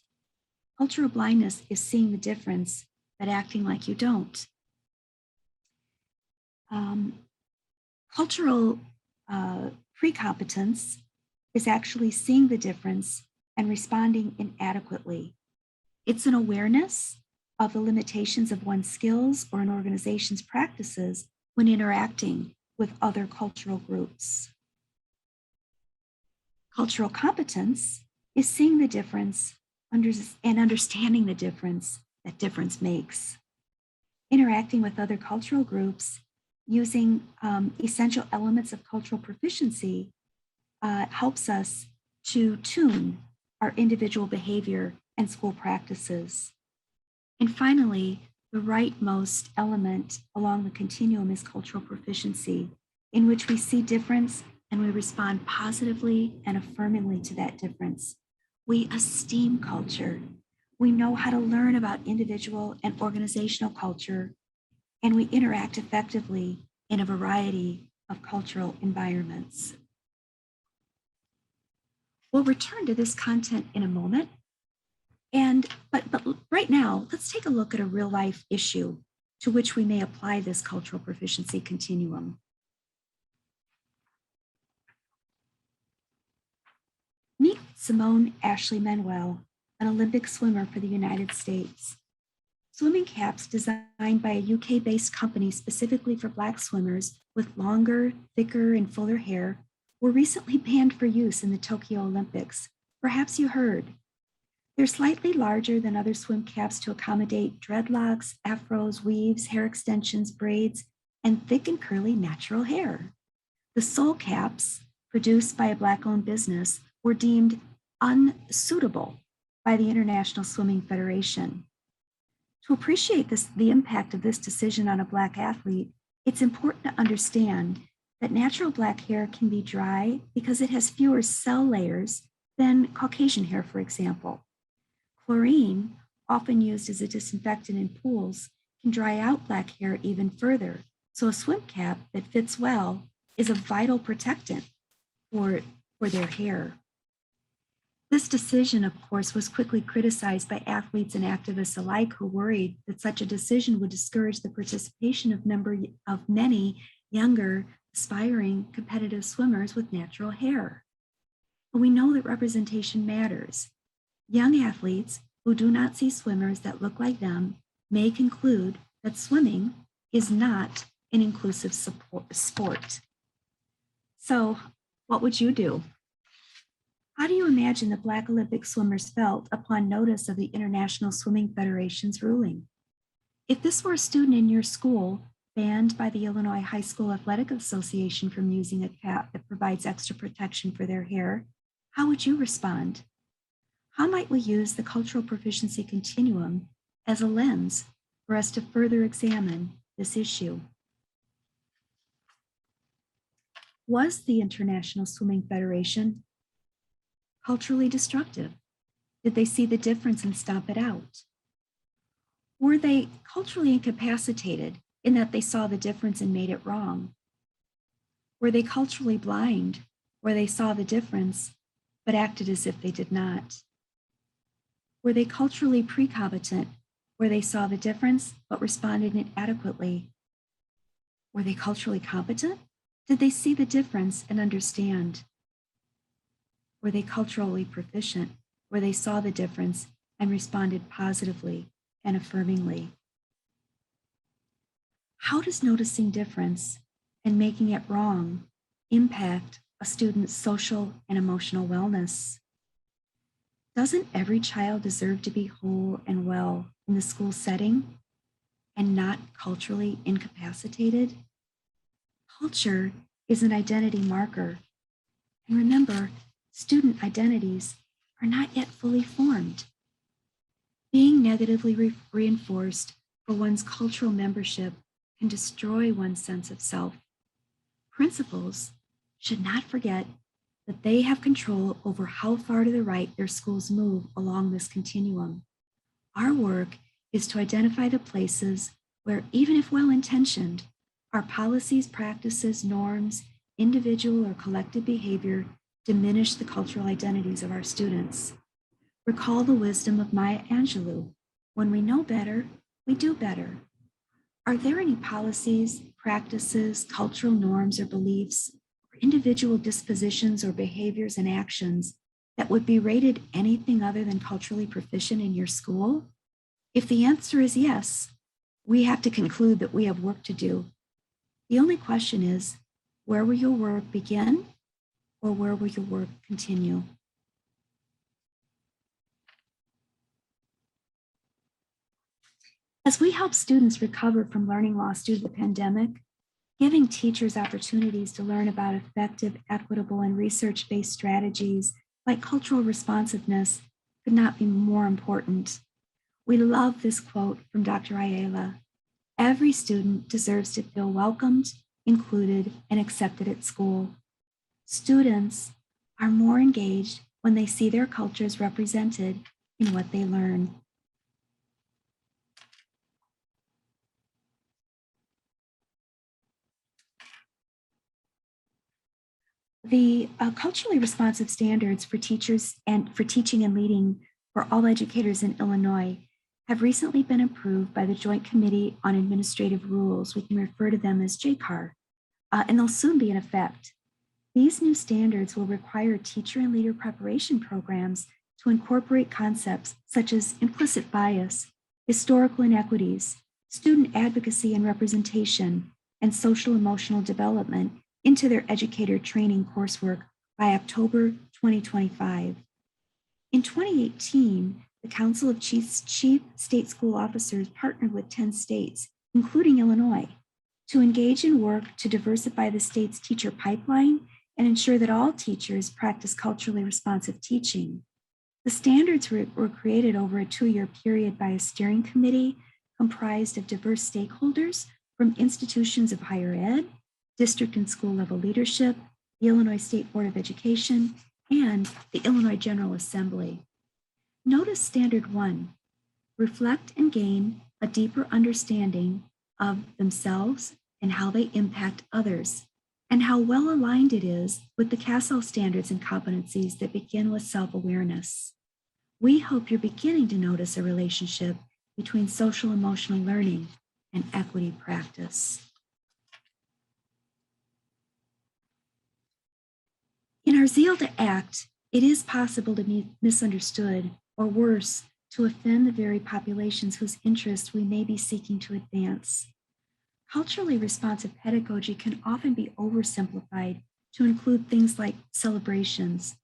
Cultural blindness is seeing the difference but acting like you don't. Cultural precompetence is actually seeing the difference and responding inadequately. It's an awareness of the limitations of one's skills or an organization's practices when interacting with other cultural groups. Cultural competence is seeing the difference and understanding the difference that difference makes. Interacting with other cultural groups using essential elements of cultural proficiency helps us to tune our individual behavior and school practices. And finally, the rightmost element along the continuum is cultural proficiency, in which we see difference and we respond positively and affirmingly to that difference. We esteem culture. We know how to learn about individual and organizational culture, and we interact effectively in a variety of cultural environments. We'll return to this content in a moment. But right now, let's take a look at a real life issue to which we may apply this cultural proficiency continuum. Meet Simone Ashley Manuel, an Olympic swimmer for the United States. Swimming caps designed by a UK-based company specifically for Black swimmers with longer, thicker, and fuller hair were recently banned for use in the Tokyo Olympics. Perhaps you heard. They're slightly larger than other swim caps to accommodate dreadlocks, afros, weaves, hair extensions, braids, and thick and curly natural hair. The sole caps, produced by a Black-owned business, were deemed unsuitable by the International Swimming Federation. To appreciate the impact of this decision on a Black athlete, it's important to understand that natural Black hair can be dry because it has fewer cell layers than Caucasian hair, for example. Chlorine, often used as a disinfectant in pools, can dry out Black hair even further. So a swim cap that fits well is a vital protectant for their hair. This decision, of course, was quickly criticized by athletes and activists alike who worried that such a decision would discourage the participation of many younger, aspiring competitive swimmers with natural hair. But we know that representation matters. Young athletes who do not see swimmers that look like them may conclude that swimming is not an inclusive sport. So, what would you do? How do you imagine the Black Olympic swimmers felt upon notice of the International Swimming Federation's ruling? If this were a student in your school banned by the Illinois High School Athletic Association from using a cap that provides extra protection for their hair, how would you respond? How might we use the cultural proficiency continuum as a lens for us to further examine this issue? Was the International Swimming Federation culturally destructive? Did they see the difference and stomp it out? Were they culturally incapacitated in that they saw the difference and made it wrong? Were they culturally blind where they saw the difference but acted as if they did not? Were they culturally precompetent where they saw the difference but responded inadequately? Were they culturally competent? Did they see the difference and understand? Were they culturally proficient where they saw the difference and responded positively and affirmingly? How does noticing difference and making it wrong impact a student's social and emotional wellness? Doesn't every child deserve to be whole and well in the school setting and not culturally incapacitated? Culture is an identity marker. And remember, student identities are not yet fully formed. Being negatively reinforced for one's cultural membership can destroy one's sense of self. Principals should not forget that they have control over how far to the right their schools move along this continuum. Our work is to identify the places where, even if well-intentioned, our policies, practices, norms, individual or collective behavior diminish the cultural identities of our students. Recall the wisdom of Maya Angelou. When we know better, we do better. Are there any policies, practices, cultural norms or beliefs, or individual dispositions or behaviors and actions that would be rated anything other than culturally proficient in your school? If the answer is yes, we have to conclude that we have work to do. The only question is, where will your work begin or where will your work continue? As we help students recover from learning loss due to the pandemic, giving teachers opportunities to learn about effective, equitable, and research-based strategies like cultural responsiveness could not be more important. We love this quote from Dr. Ayala. Every student deserves to feel welcomed, included, and accepted at school. Students are more engaged when they see their cultures represented in what they learn. The culturally responsive standards for teachers and for teaching and leading for all educators in Illinois have recently been approved by the Joint Committee on Administrative Rules. We can refer to them as JCAR, and they'll soon be in effect. These new standards will require teacher and leader preparation programs to incorporate concepts such as implicit bias, historical inequities, student advocacy and representation, and social emotional development into their educator training coursework by October 2025. In 2018, the Council of Chief State School Officers partnered with 10 states, including Illinois, to engage in work to diversify the state's teacher pipeline and ensure that all teachers practice culturally responsive teaching. The standards were created over a 2-year period by a steering committee comprised of diverse stakeholders from institutions of higher ed, district and school level leadership, the Illinois State Board of Education, and the Illinois General Assembly. Notice Standard 1, reflect and gain a deeper understanding of themselves and how they impact others, and how well aligned it is with the CASEL standards and competencies that begin with self-awareness. We hope you're beginning to notice a relationship between social emotional learning and equity practice. In our zeal to act, it is possible to be misunderstood, or worse, to offend the very populations whose interests we may be seeking to advance. Culturally responsive pedagogy can often be oversimplified to include things like celebrations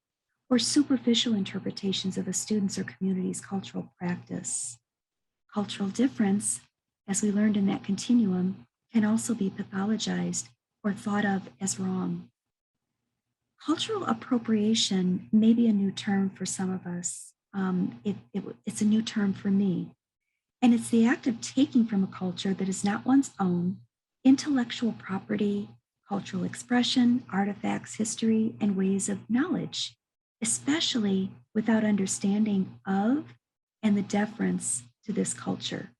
or superficial interpretations of a student's or community's cultural practice. Cultural difference, as we learned in that continuum, can also be pathologized or thought of as wrong. Cultural appropriation may be a new term for some of us. It's a new term for me. And it's the act of taking from a culture that is not one's own intellectual property, cultural expression, artifacts, history, and ways of knowledge, especially without understanding of and the deference to this culture.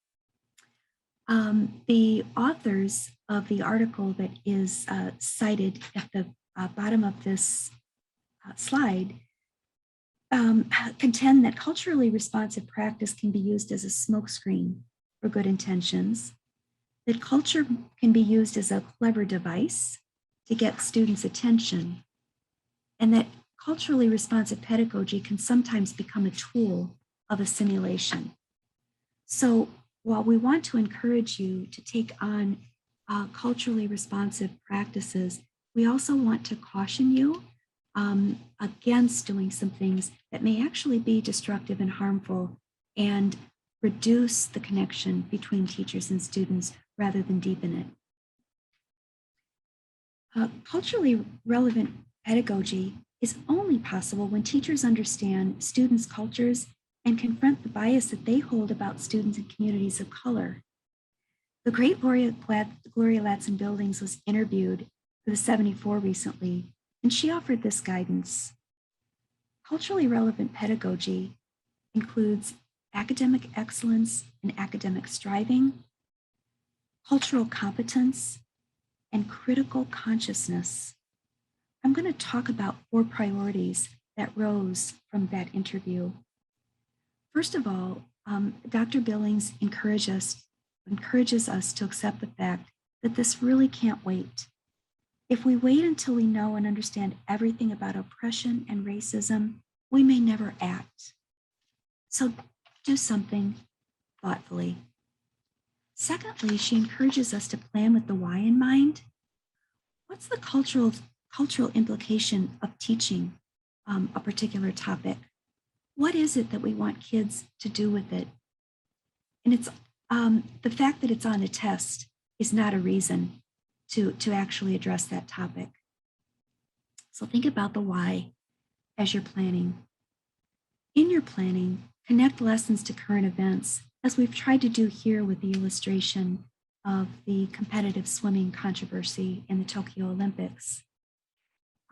The authors of the article that is cited at the bottom of this slide contend that culturally responsive practice can be used as a smokescreen for good intentions, that culture can be used as a clever device to get students' attention, and that culturally responsive pedagogy can sometimes become a tool of assimilation. So while we want to encourage you to take on culturally responsive practices, we also want to caution you against doing some things that may actually be destructive and harmful and reduce the connection between teachers and students rather than deepen it. Culturally relevant pedagogy is only possible when teachers understand students' cultures and confront the bias that they hold about students and communities of color. The great Gloria Ladson-Billings was interviewed for the 74 recently, and she offered this guidance. Culturally relevant pedagogy includes academic excellence and academic striving, cultural competence, and critical consciousness. I'm going to talk about 4 priorities that rose from that interview. First of all, Dr. Billings encourages us to accept the fact that this really can't wait. If we wait until we know and understand everything about oppression and racism, we may never act. So do something thoughtfully. Secondly, she encourages us to plan with the why in mind. What's the cultural implication of teaching a particular topic? What is it that we want kids to do with it? And it's the fact that it's on a test is not a reason to actually address that topic. So think about the why as you're planning. In your planning, connect lessons to current events, as we've tried to do here with the illustration of the competitive swimming controversy in the Tokyo Olympics.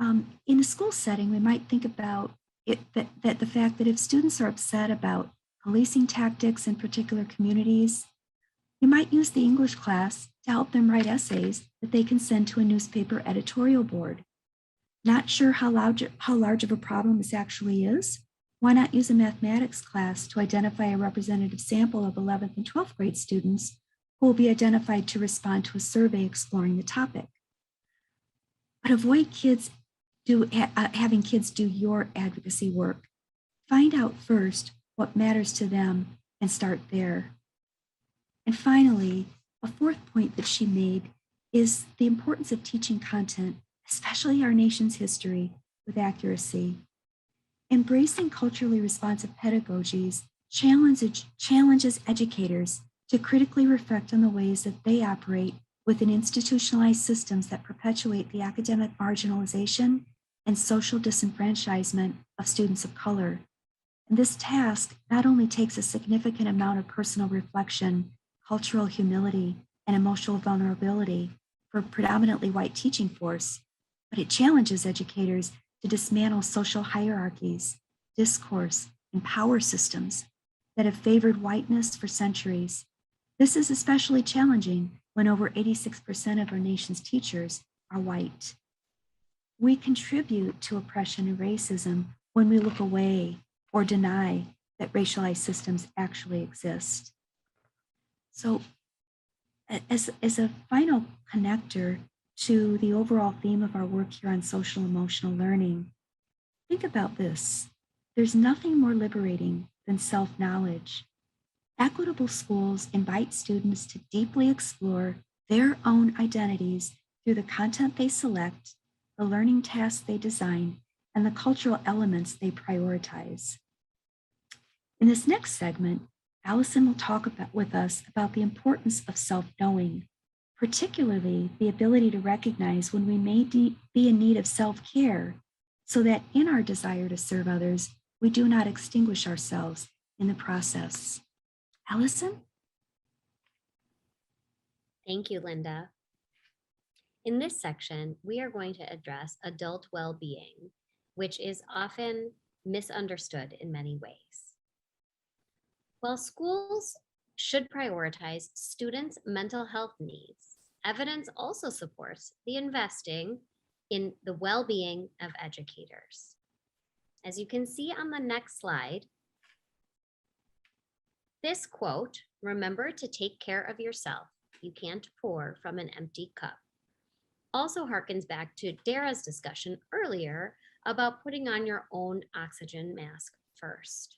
In a school setting, we might think about that the fact that if students are upset about policing tactics in particular communities, you might use the English class to help them write essays that they can send to a newspaper editorial board. Not sure how large of a problem this actually is? Why not use a mathematics class to identify a representative sample of 11th and 12th grade students who will be identified to respond to a survey exploring the topic? But avoid having kids do your advocacy work. Find out first what matters to them and start there. And finally, a fourth point that she made is the importance of teaching content, especially our nation's history, with accuracy. Embracing culturally responsive pedagogies challenges educators to critically reflect on the ways that they operate within institutionalized systems that perpetuate the academic marginalization and social disenfranchisement of students of color. And this task not only takes a significant amount of personal reflection, cultural humility, and emotional vulnerability for a predominantly white teaching force, but it challenges educators to dismantle social hierarchies, discourse, and power systems that have favored whiteness for centuries. This is especially challenging when over 86% of our nation's teachers are white. We contribute to oppression and racism when we look away or deny that racialized systems actually exist. So, as a final connector to the overall theme of our work here on social emotional learning, think about this. There's nothing more liberating than self-knowledge. Equitable schools invite students to deeply explore their own identities through the content they select, the learning tasks they design, and the cultural elements they prioritize. In this next segment, Allison will talk with us about the importance of self-knowing, particularly the ability to recognize when we may be in need of self-care, so that in our desire to serve others, we do not extinguish ourselves in the process. Allison? Thank you, Linda. In this section, we are going to address adult well-being, which is often misunderstood in many ways. While schools should prioritize students' mental health needs, evidence also supports the investing in the well-being of educators. As you can see on the next slide, this quote, "Remember to take care of yourself. You can't pour from an empty cup," also harkens back to Dara's discussion earlier about putting on your own oxygen mask first.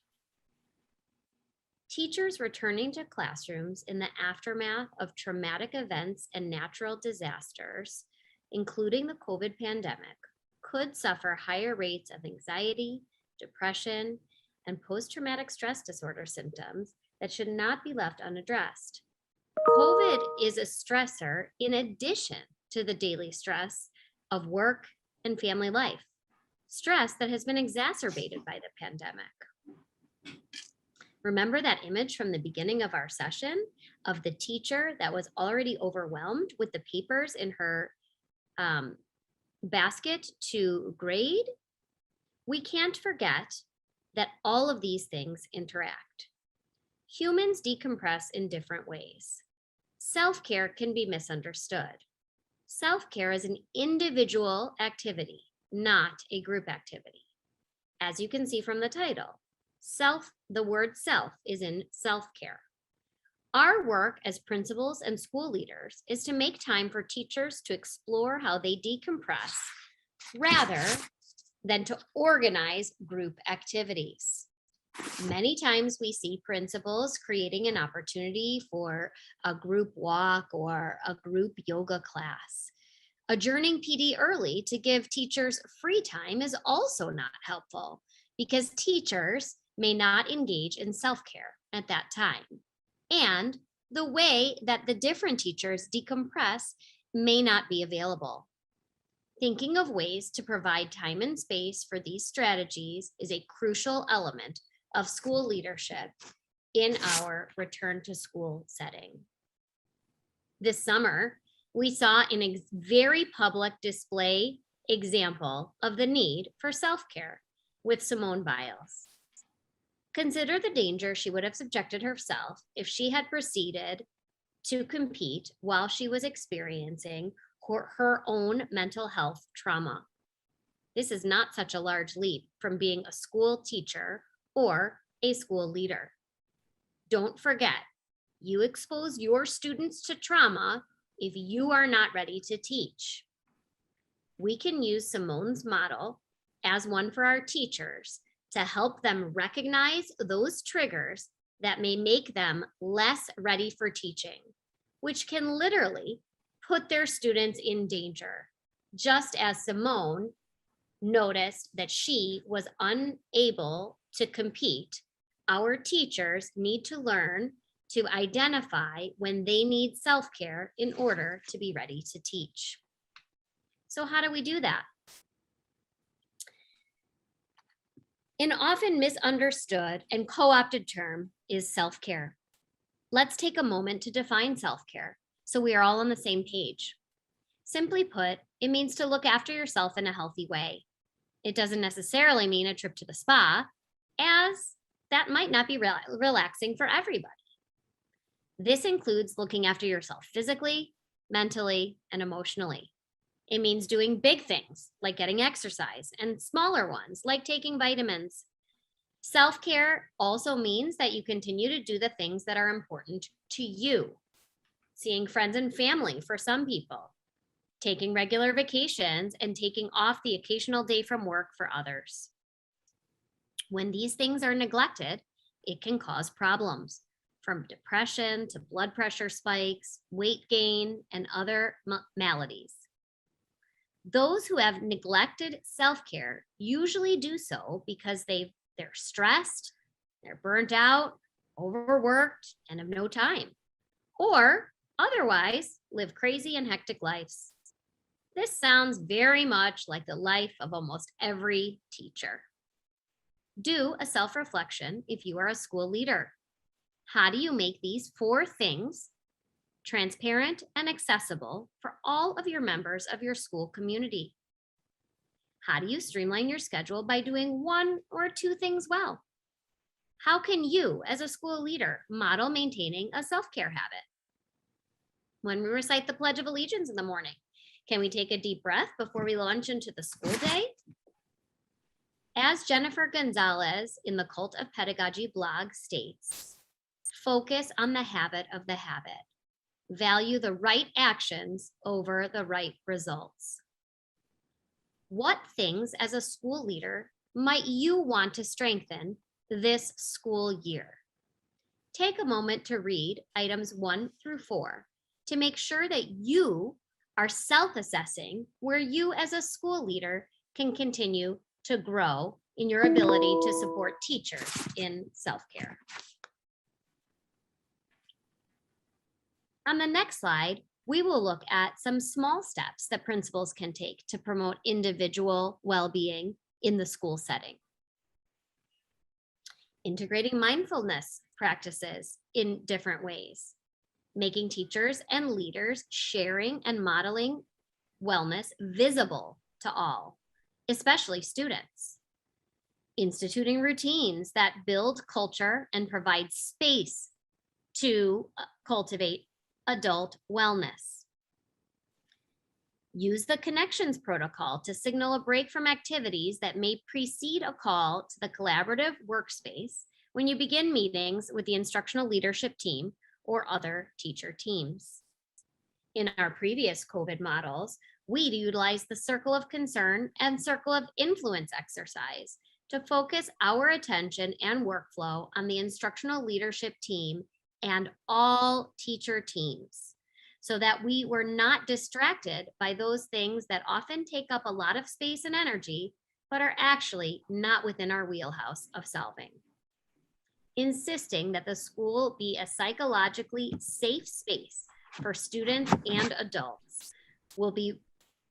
Teachers returning to classrooms in the aftermath of traumatic events and natural disasters, including the COVID pandemic, could suffer higher rates of anxiety, depression, and post-traumatic stress disorder symptoms that should not be left unaddressed. COVID is a stressor in addition to the daily stress of work and family life, stress that has been exacerbated by the pandemic. Remember that image from the beginning of our session of the teacher that was already overwhelmed with the papers in her basket to grade? We can't forget that all of these things interact. Humans decompress in different ways. Self-care can be misunderstood. Self-care is an individual activity, not a group activity. As you can see from the title, the word self is in self-care. Our work as principals and school leaders is to make time for teachers to explore how they decompress rather than to organize group activities. Many times we see principals creating an opportunity for a group walk or a group yoga class. Adjourning PD early to give teachers free time is also not helpful because teachers may not engage in self-care at that time. And the way that the different teachers decompress may not be available. Thinking of ways to provide time and space for these strategies is a crucial element of school leadership in our return to school setting. This summer, we saw a very public display example of the need for self-care with Simone Biles. Consider the danger she would have subjected herself if she had proceeded to compete while she was experiencing her own mental health trauma. This is not such a large leap from being a school teacher or a school leader. Don't forget, you expose your students to trauma if you are not ready to teach. We can use Simone's model as one for our teachers to help them recognize those triggers that may make them less ready for teaching, which can literally put their students in danger, just as Simone noticed that she was unable to compete. Our teachers need to learn to identify when they need self-care in order to be ready to teach. So how do we do that? An often misunderstood and co-opted term is self-care. Let's take a moment to define self-care so we are all on the same page. Simply put, it means to look after yourself in a healthy way. It doesn't necessarily mean a trip to the spa, as that might not be relaxing for everybody. This includes looking after yourself physically, mentally, and emotionally. It means doing big things like getting exercise and smaller ones like taking vitamins. Self-care also means that you continue to do the things that are important to you. Seeing friends and family for some people, taking regular vacations, and taking off the occasional day from work for others. When these things are neglected, it can cause problems, from depression to blood pressure spikes, weight gain, and other maladies. Those who have neglected self-care usually do so because they're stressed, they're burnt out, overworked, and have no time, or otherwise live crazy and hectic lives. This sounds very much like the life of almost every teacher. Do a self-reflection if you are a school leader. How do you make these 4 things transparent and accessible for all of your members of your school community? How do you streamline your schedule by doing 1 or 2 things well? How can you, as a school leader, model maintaining a self-care habit? When we recite the Pledge of Allegiance in the morning, can we take a deep breath before we launch into the school day? As Jennifer Gonzalez in the Cult of Pedagogy blog states, focus on the habit of the habit. Value the right actions over the right results. What things as a school leader might you want to strengthen this school year? Take a moment to read items 1 through 4 to make sure that you are self-assessing where you as a school leader can continue to grow in your ability to support teachers in self-care. On the next slide, we will look at some small steps that principals can take to promote individual well-being in the school setting. Integrating mindfulness practices in different ways. Making teachers and leaders sharing and modeling wellness visible to all, especially students. Instituting routines that build culture and provide space to cultivate adult wellness. Use the connections protocol to signal a break from activities that may precede a call to the collaborative workspace when you begin meetings with the instructional leadership team or other teacher teams. In our previous COVID models, we utilized the circle of concern and circle of influence exercise to focus our attention and workflow on the instructional leadership team and all teacher teams, so that we were not distracted by those things that often take up a lot of space and energy, but are actually not within our wheelhouse of solving. Insisting that the school be a psychologically safe space for students and adults will be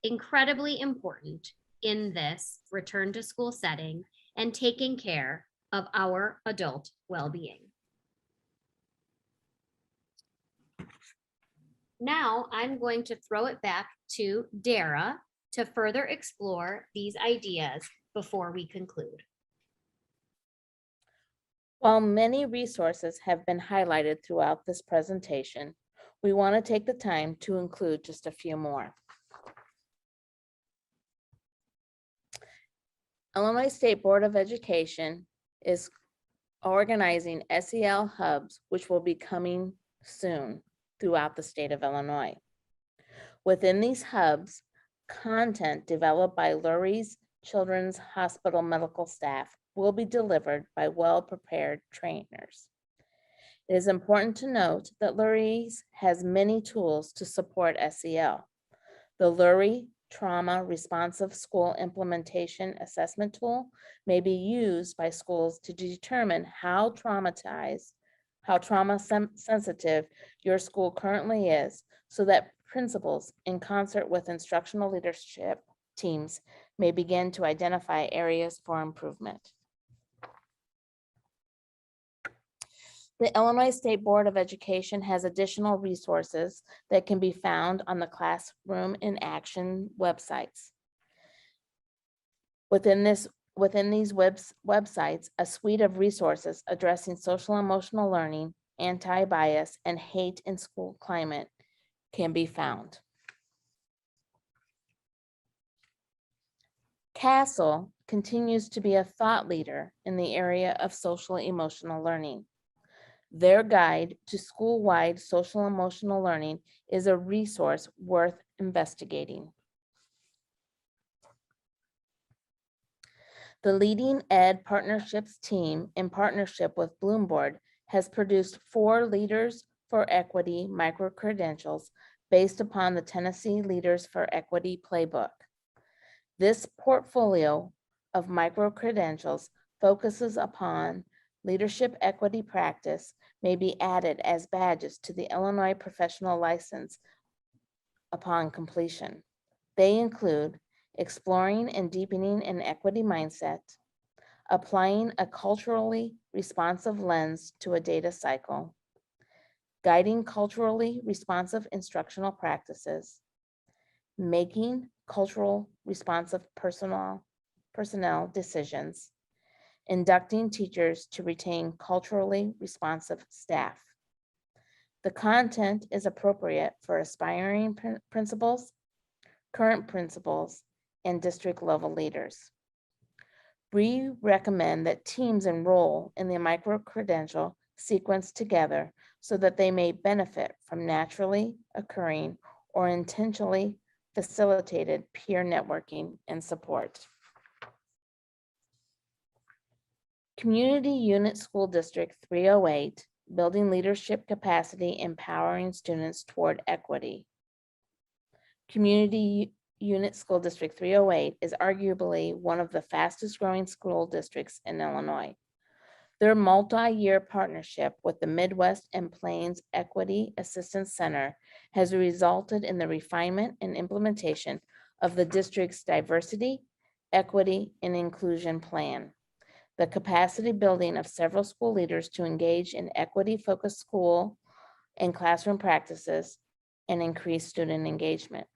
incredibly important in this return to school setting and taking care of our adult well-being. Now I'm going to throw it back to Dara to further explore these ideas before we conclude. While many resources have been highlighted throughout this presentation, we want to take the time to include just a few more. Illinois State Board of Education is organizing SEL hubs, which will be coming soon throughout the state of Illinois. Within these hubs, content developed by Lurie's Children's Hospital medical staff will be delivered by well-prepared trainers. It is important to note that Lurie's has many tools to support SEL. The Lurie Trauma Responsive School Implementation Assessment Tool may be used by schools to determine how trauma sensitive your school currently is, so that principals, in concert with instructional leadership teams, may begin to identify areas for improvement. The Illinois State Board of Education has additional resources that can be found on the Classroom in Action websites. Within these websites, a suite of resources addressing social emotional learning, anti-bias, and hate in school climate can be found. CASEL continues to be a thought leader in the area of social emotional learning. Their guide to school-wide social emotional learning is a resource worth investigating. The Leading Ed Partnerships team, in partnership with Bloomberg, has produced 4 Leaders for Equity micro-credentials based upon the Tennessee Leaders for Equity playbook. This portfolio of micro-credentials focuses upon leadership equity practice, may be added as badges to the Illinois professional license upon completion. They include exploring and deepening an equity mindset, applying a culturally responsive lens to a data cycle, guiding culturally responsive instructional practices, making cultural responsive personnel decisions, inducting teachers to retain culturally responsive staff. The content is appropriate for aspiring principals, current principals, and district level leaders. We recommend that teams enroll in the micro-credential sequence together so that they may benefit from naturally occurring or intentionally facilitated peer networking and support. Community Unit School District 308, Building Leadership Capacity, Empowering Students Toward Equity. Community Unit School District 308 is arguably one of the fastest growing school districts in Illinois. Their multi-year partnership with the Midwest and Plains Equity Assistance Center has resulted in the refinement and implementation of the district's diversity, equity, and inclusion plan. The capacity building of several school leaders to engage in equity-focused school and classroom practices, and increase student engagement.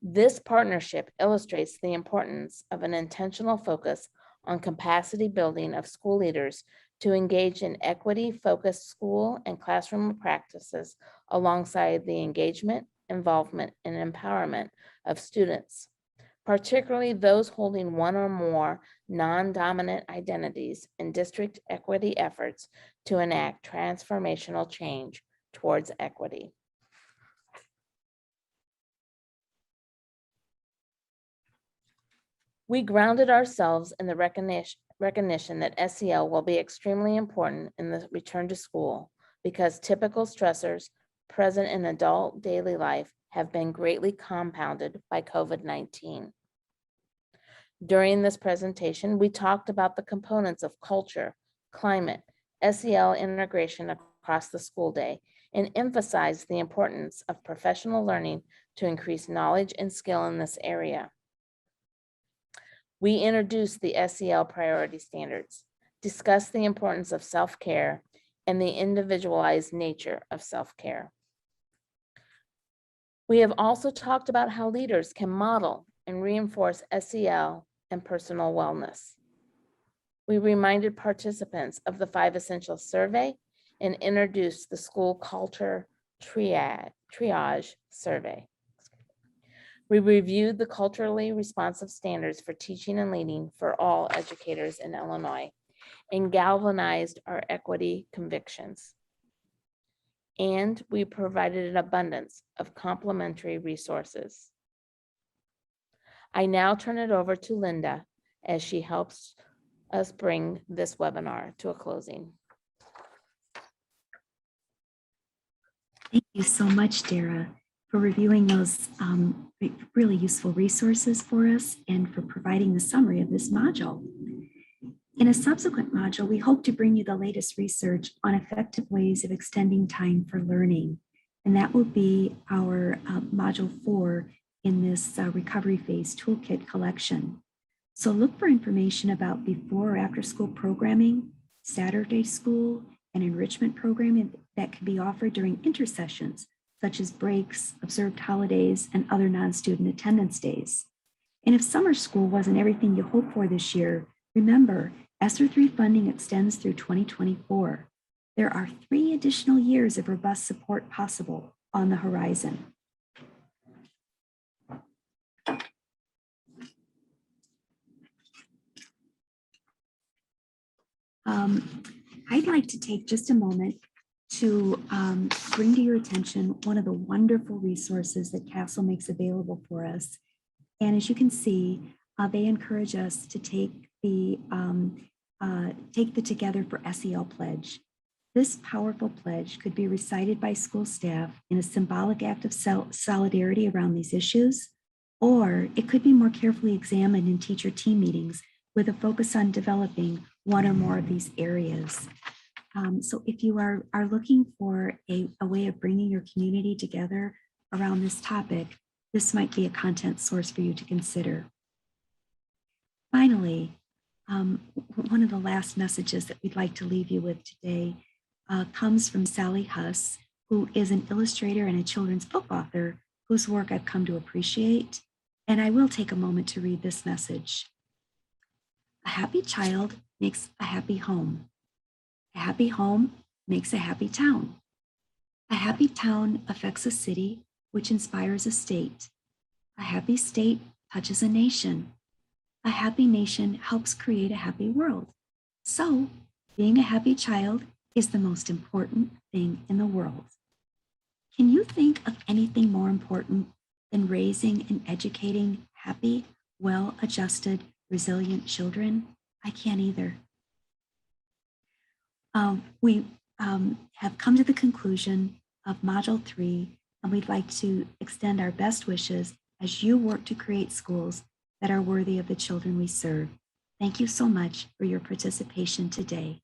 This partnership illustrates the importance of an intentional focus on capacity building of school leaders to engage in equity-focused school and classroom practices alongside the engagement, involvement, and empowerment of students, particularly those holding one or more non-dominant identities in district equity efforts to enact transformational change towards equity. We grounded ourselves in the recognition that SEL will be extremely important in the return to school because typical stressors present in adult daily life have been greatly compounded by COVID-19. During this presentation, we talked about the components of culture, climate, SEL integration across the school day, and emphasized the importance of professional learning to increase knowledge and skill in this area. We introduced the SEL priority standards, discuss the importance of self-care and the individualized nature of self-care. We have also talked about how leaders can model and reinforce SEL and personal wellness. We reminded participants of the 5 Essentials survey and introduced the school culture triage survey. We reviewed the culturally responsive standards for teaching and leading for all educators in Illinois and galvanized our equity convictions. And we provided an abundance of complementary resources. I now turn it over to Linda as she helps us bring this webinar to a closing. Thank you so much, Dara, for reviewing those really useful resources for us and for providing the summary of this module. In a subsequent module, we hope to bring you the latest research on effective ways of extending time for learning. And that will be our module 4 in this recovery phase toolkit collection. So look for information about before or after school programming, Saturday school, and enrichment programming that can be offered during intersessions, such as breaks, observed holidays, and other non-student attendance days. And if summer school wasn't everything you hoped for this year, remember, ESSER III funding extends through 2024. There are 3 additional years of robust support possible on the horizon. I'd like to take just a moment to bring to your attention one of the wonderful resources that CASEL makes available for us. And as you can see, they encourage us to take the Together for SEL pledge. This powerful pledge could be recited by school staff in a symbolic act of solidarity around these issues, or it could be more carefully examined in teacher team meetings with a focus on developing one or more of these areas. So if you are looking for a way of bringing your community together around this topic, this might be a content source for you to consider. Finally, one of the last messages that we'd like to leave you with today comes from Sally Huss, who is an illustrator and a children's book author whose work I've come to appreciate. And I will take a moment to read this message. A happy child makes a happy home. A happy home makes a happy town. A happy town affects a city, which inspires a state. A happy state touches a nation. A happy nation helps create a happy world. So, being a happy child is the most important thing in the world. Can you think of anything more important than raising and educating happy, well-adjusted, resilient children? I can't either. We have come to the conclusion of Module 3, and we'd like to extend our best wishes as you work to create schools that are worthy of the children we serve. Thank you so much for your participation today.